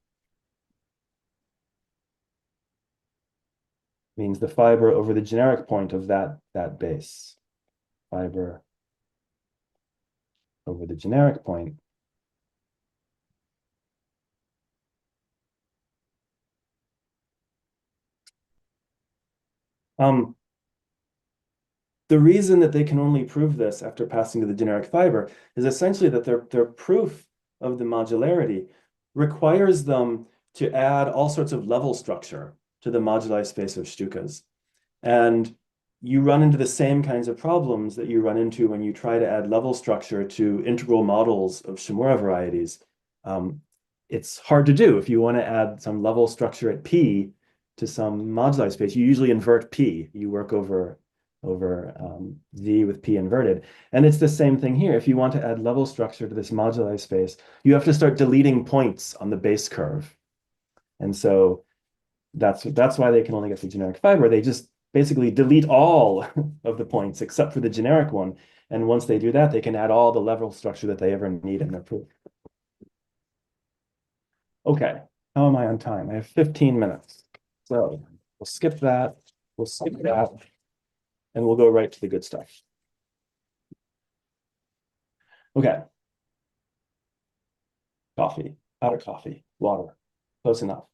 means the fiber over the generic point of that base. Fiber over the generic point. The reason that they can only prove this after passing to the generic fiber is essentially that their proof of the modularity requires them to add all sorts of level structure to the moduli space of Shtukas. And you run into the same kinds of problems that you run into when you try to add level structure to integral models of Shimura varieties. It's hard to do. If you want to add some level structure at P to some moduli space, you usually invert P. You work over Z with P inverted. And it's the same thing here. If you want to add level structure to this moduli space, you have to start deleting points on the base curve. And so that's why they can only get the generic fiber. They just basically delete all of the points except for the generic one. And once they do that, they can add all the level structure that they ever need in their proof. Okay, how am I on time? I have 15 minutes. So we'll skip that, and we'll go right to the good stuff. Okay. Coffee, out of coffee, water, close enough.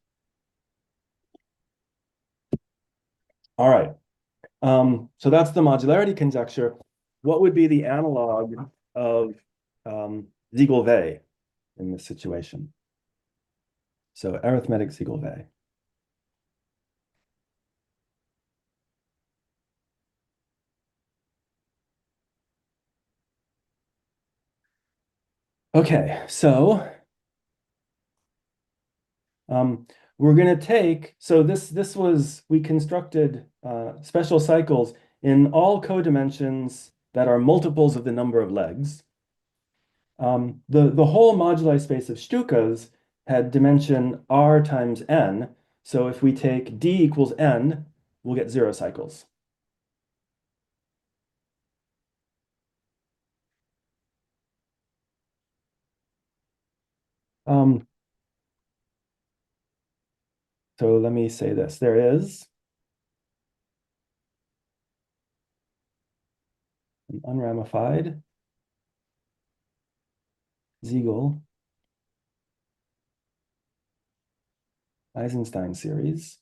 All right. So that's the modularity conjecture. What would be the analog of Ziegel-Wey in this situation? So arithmetic Ziegel-Wey. Okay, so we're going to take, so we constructed special cycles in all codimensions that are multiples of the number of legs. The whole moduli space of Shtukas had dimension r times n. So if we take d equals n, we'll get 0 cycles. So let me say this. There is an unramified Ziegel Eisenstein series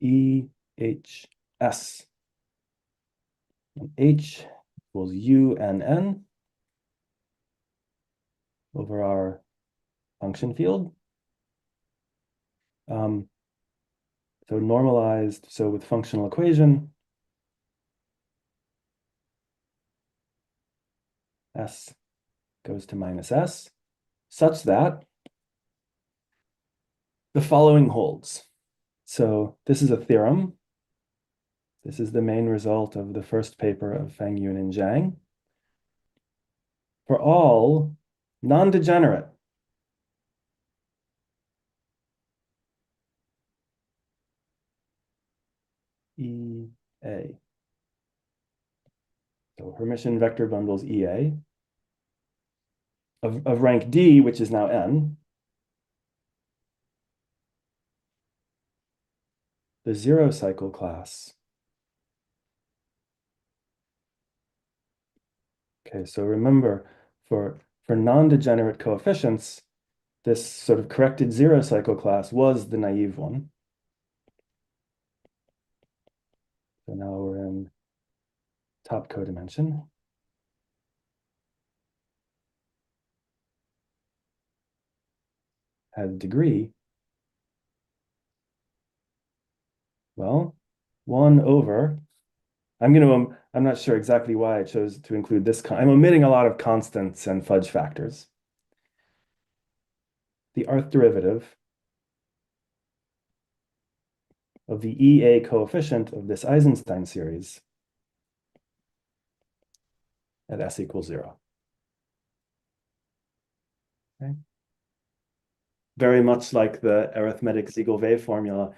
EHS. And H equals UNN over our function field. So normalized, so with functional equation, S goes to minus S, such that the following holds. So this is a theorem. This is the main result of the first paper of Feng Yun and Zhang. For all non-degenerate EA. So Hermitian vector bundles EA of rank D, which is now N. The 0 cycle class. Okay, so remember, for non-degenerate coefficients, this sort of corrected 0 cycle class was the naive one. So now we're in top codimension. Had degree. Well, 1 over, I'm not sure exactly why I chose to include this. I'm omitting a lot of constants and fudge factors. The arth derivative of the EA coefficient of this Eisenstein series at S equals 0. Okay. Very much like the arithmetic Ziegel-Wey formula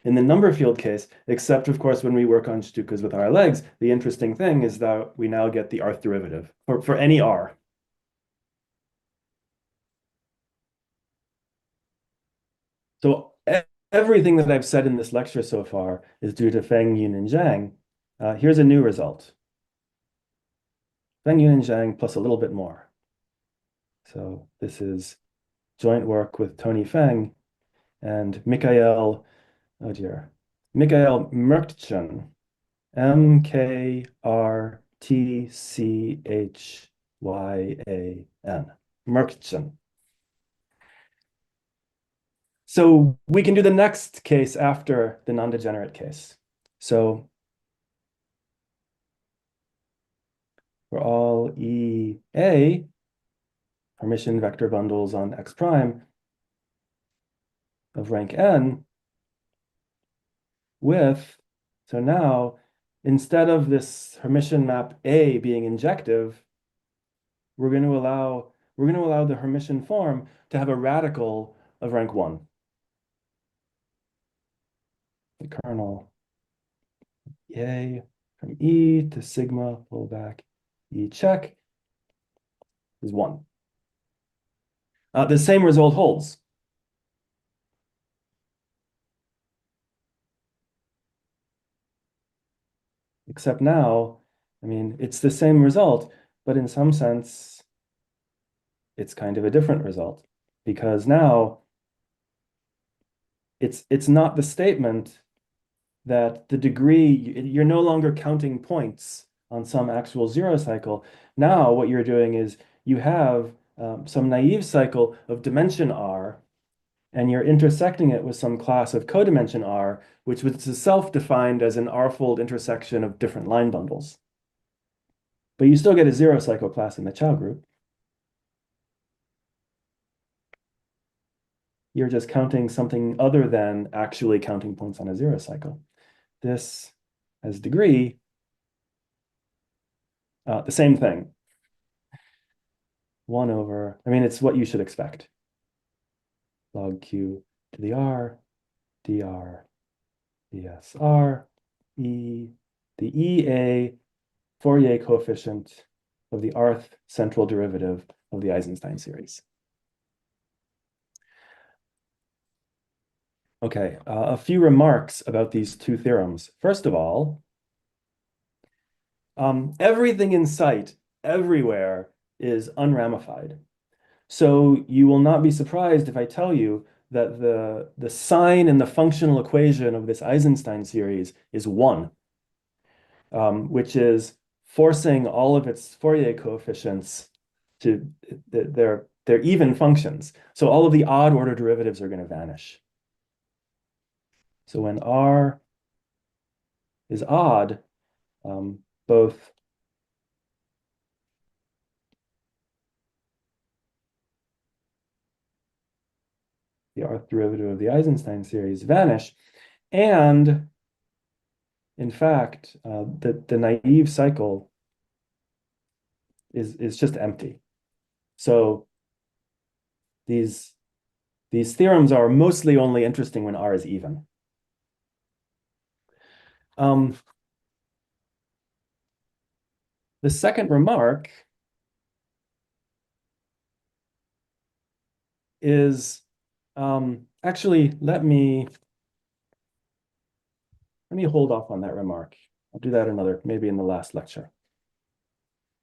in the number field case, except of course, when we work on Shtukas with our legs, the interesting thing is that we now get the arth derivative for any R. So everything that I've said in this lecture so far is due to Feng Yun and Zhang. Here's a new result. Feng Yun and Zhang plus a little bit more. So this is joint work with Tony Feng and Mikhail, oh dear, Mikhail Mrkhtchyan, Mkrtchyan, Mrkhtchyan. So we can do the next case after the non-degenerate case. So for all EA, Hermitian vector bundles on X prime of rank N with, so now instead of this Hermitian map A being injective, we're going to allow we're going to allow the Hermitian form to have a radical of rank 1. The kernel A from E to sigma, pull back, E check is 1. The same result holds. Except now, I mean, it's the same result, but in some sense, it's kind of a different result. Because now, it's not the statement that the degree, you're no longer counting points on some actual zero cycle. Now what you're doing is you have some naive cycle of dimension R, and you're intersecting it with some class of codimension R, which was itself defined as an R-fold intersection of different line bundles. But you still get a zero cycle class in the Chow group. You're just counting something other than actually counting points on a zero cycle. This has degree, the same thing. 1 over, I mean, it's what you should expect. Log Q to the R, dr, dsr, E, the EA Fourier coefficient of the rth central derivative of the Eisenstein series. Okay, a few remarks about these two theorems. First of all, everything in sight, everywhere, is unramified. So you will not be surprised if I tell you that the sign in the functional equation of this Eisenstein series is 1, which is forcing all of its Fourier coefficients to, they're even functions. So all of the odd order derivatives are going to vanish. So when R is odd, both the rth derivative of the Eisenstein series vanish, and in fact, the naive cycle is just empty. So these theorems are mostly only interesting when R is even. The second remark is actually let me hold off on that remark. I'll do that maybe in the last lecture.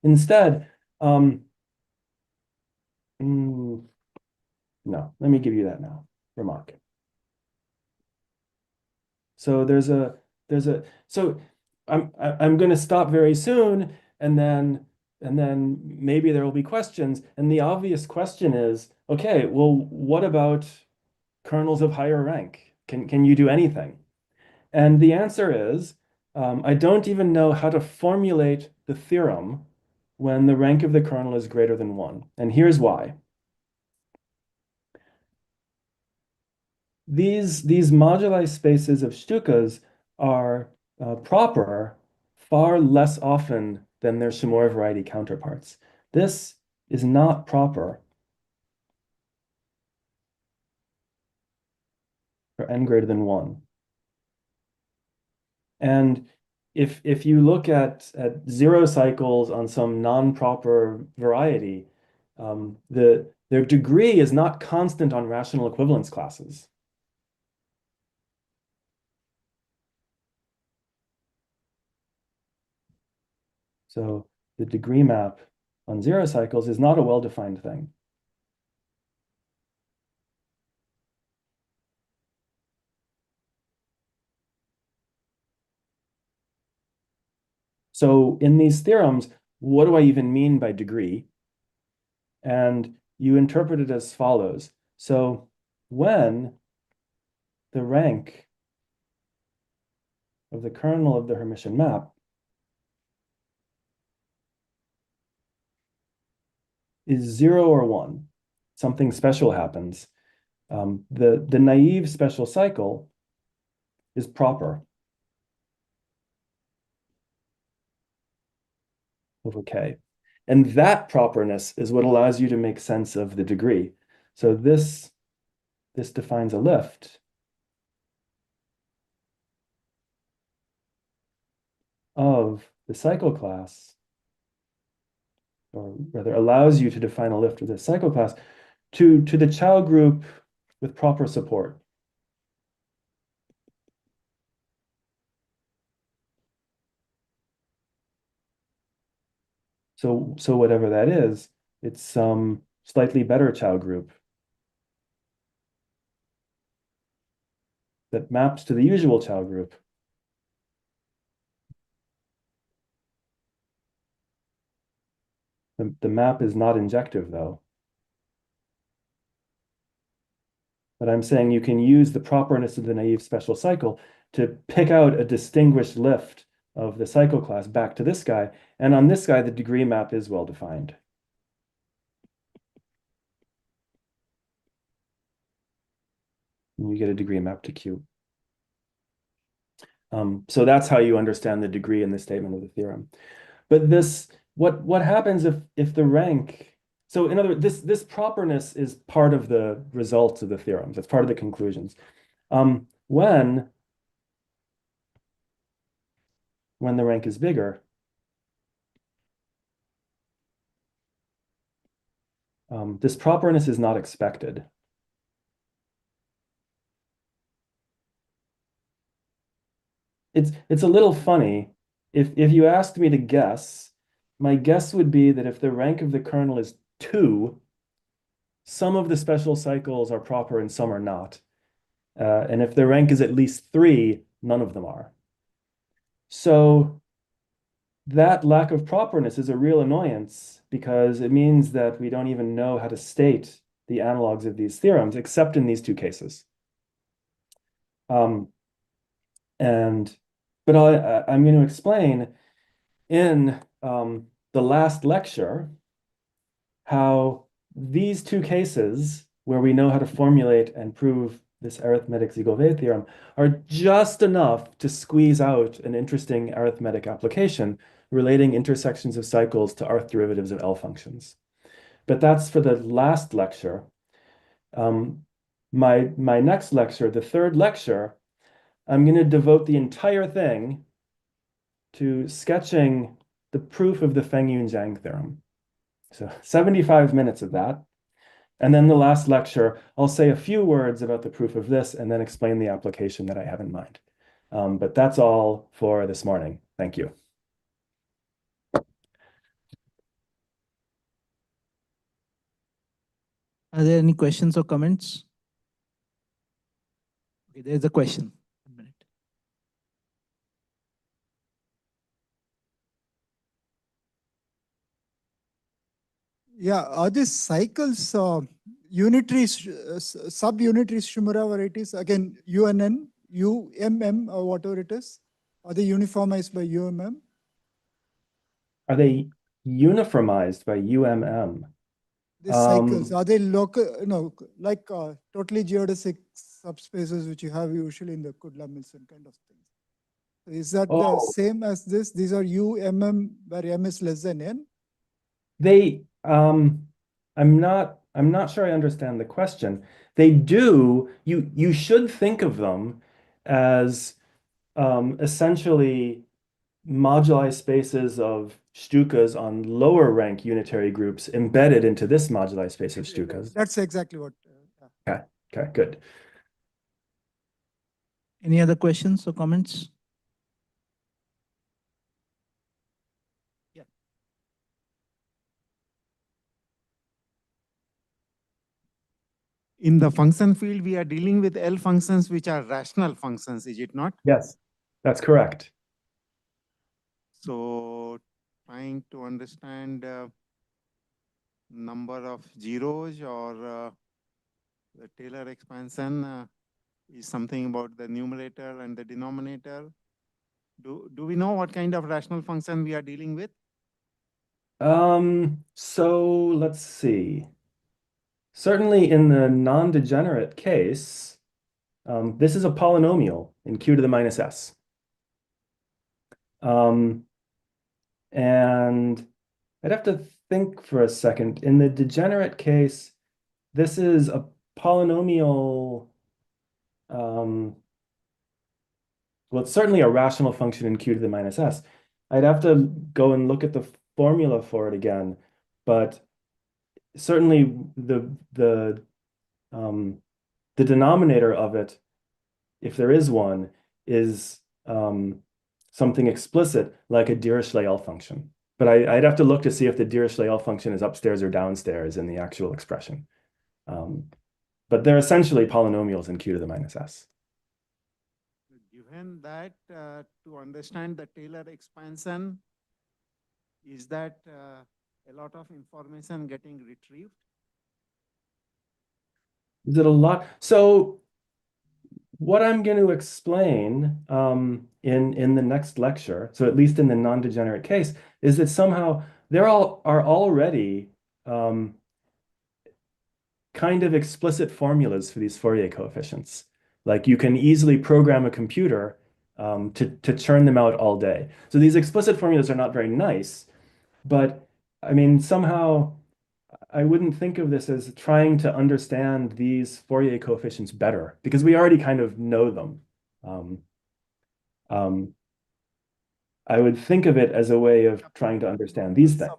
Instead, no, let me give you that now. Remark. So so I'm going to stop very soon, and then maybe there will be questions. And the obvious question is, okay, well, what about kernels of higher rank? Can you do anything? And the answer is, I don't even know how to formulate the theorem when the rank of the kernel is greater than 1. And here's why. These moduli spaces of Shtukas are proper far less often than their Shimura variety counterparts. This is not proper for n greater than 1. And if you look at zero cycles on some non-proper variety, their degree is not constant on rational equivalence classes. So the degree map on zero cycles is not a well-defined thing. So in these theorems, what do I even mean by degree? And you interpret it as follows. So when the rank of the kernel of the Hermitian map is 0 or 1, something special happens. The naive special cycle is proper over K. And that properness is what allows you to make sense of the degree. So this defines a lift of the cycle class, or rather allows you to define a lift of the cycle class to the Chow group with proper support. So whatever that is, it's some slightly better Chow group that maps to the usual Chow group. The map is not injective though. But I'm saying you can use the properness of the naive special cycle to pick out a distinguished lift of the cycle class back to this guy. And on this guy, the degree map is well defined. And you get a degree map to Q. So that's how you understand the degree in the statement of the theorem. But what happens if the rank, so in other words, this properness is part of the results of the theorems. It's part of the conclusions. When the rank is bigger, this properness is not expected. It's a little funny. If you asked me to guess, my guess would be that if the rank of the kernel is 2, some of the special cycles are proper and some are not. And if the rank is at least 3, none of them are. So that lack of properness is a real annoyance because it means that we don't even know how to state the analogs of these theorems, except in these two cases. But I'm going to explain in the last lecture how these two cases where we know how to formulate and prove this arithmetic Ziegler theorem are just enough to squeeze out an interesting arithmetic application relating intersections of cycles to Rth derivatives of L functions. But that's for the last lecture. My next lecture, the third lecture, I'm going to devote the entire thing to sketching the proof of the Feng-Yun-Zhang theorem. So 75 minutes of that. And then the last lecture, I'll say a few words about the proof of this and then explain the application that I have in mind. But that's all for this morning. Thank you. Are there any questions or comments? Okay, there's a question. 1 minute. Yeah, are these cycles unitary, sub-unitary Shimura varieties? Again, UNN, UMM, or whatever it is. Are they uniformized by UMM? Are they uniformized by UMM? These cycles, are they local, like totally geodesic subspaces which you have usually in the Kudla-Milson kind of thing? So is that the same as this? These are UMM where M is less than N? I'm not sure I understand the question. They do, you should think of them as essentially moduli spaces of Shtukas on lower rank unitary groups embedded into this moduli space of Shtukas. That's exactly what. Okay, good. Any other questions or comments? Yeah. In the function field, we are dealing with L functions which are rational functions, is it not? Yes, that's correct. So trying to understand number of zeros or the Taylor expansion is something about the numerator and the denominator. Do we know what kind of rational function we are dealing with? So let's see. Certainly in the non-degenerate case, this is a polynomial in q to the minus s. And I'd have to think for a second. In the degenerate case, this is a polynomial. Well, it's certainly a rational function in q to the minus s. I'd have to go and look at the formula for it again, but certainly the denominator of it, if there is one, is something explicit like a Dirichlet function. But I'd have to look to see if the Dirichlet function is upstairs or downstairs in the actual expression. But they're essentially polynomials in q to the minus s. Given that, to understand the Taylor expansion, is that a lot of information getting retrieved? Is it a lot? So what I'm going to explain in the next lecture, so at least in the non-degenerate case, is that somehow there are already kind of explicit formulas for these Fourier coefficients. Like you can easily program a computer to churn them out all day. So these explicit formulas are not very nice, but I mean, somehow I wouldn't think of this as trying to understand these Fourier coefficients better, because we already kind of know them. I would think of it as a way of trying to understand these things.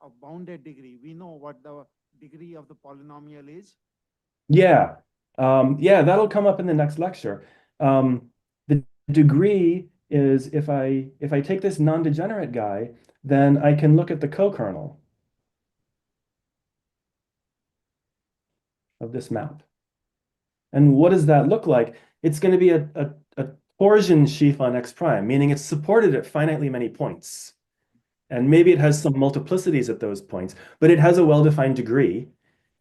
Of bounded degree, we know what the degree of the polynomial is. Yeah, yeah, that'll come up in the next lecture. The degree is if I take this non-degenerate guy, then I can look at the co-kernel of this map. And what does that look like? It's going to be a torsion sheaf on X prime, meaning it's supported at finitely many points. And maybe it has some multiplicities at those points, but it has a well-defined degree.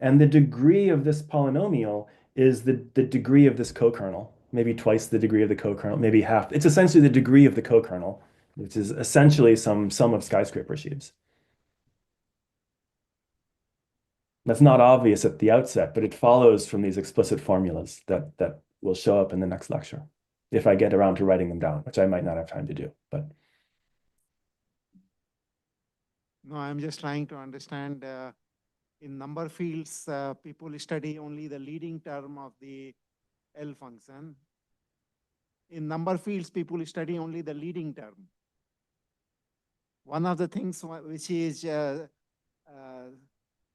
And the degree of this polynomial is the degree of this co-kernel, maybe twice the degree of the co-kernel, maybe half. It's essentially the degree of the co-kernel, which is essentially some sum of skyscraper sheaves. That's not obvious at the outset, but it follows from these explicit formulas that will show up in the next lecture, if I get around to writing them down, which I might not have time to do. But no, I'm just trying to understand. In number fields, people study only the leading term of the L function. In number fields, people study only the leading term. One of the things which is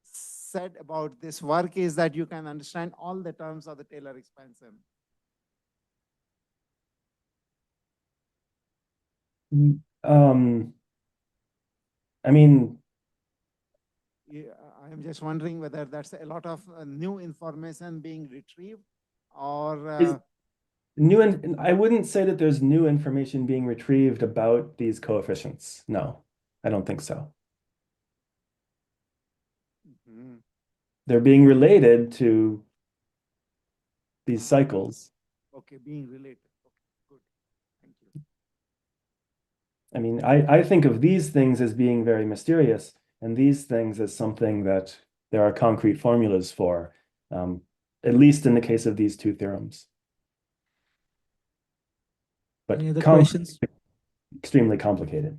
said about this work is that you can understand all the terms of the Taylor expansion. I mean, I'm just wondering whether that's a lot of new information being retrieved, or I wouldn't say that there's new information being retrieved about these coefficients. No, I don't think so. Mm-hmm. They're being related to these cycles. Okay, being related. Okay, good. Thank you. I mean, I think of these things as being very mysterious, and these things as something that there are concrete formulas for, at least in the case of these two theorems. But any other questions? Extremely complicated.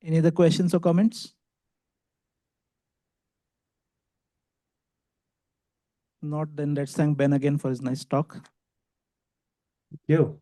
Any other questions or comments? Not, then let's thank Ben again for his nice talk. Thank you.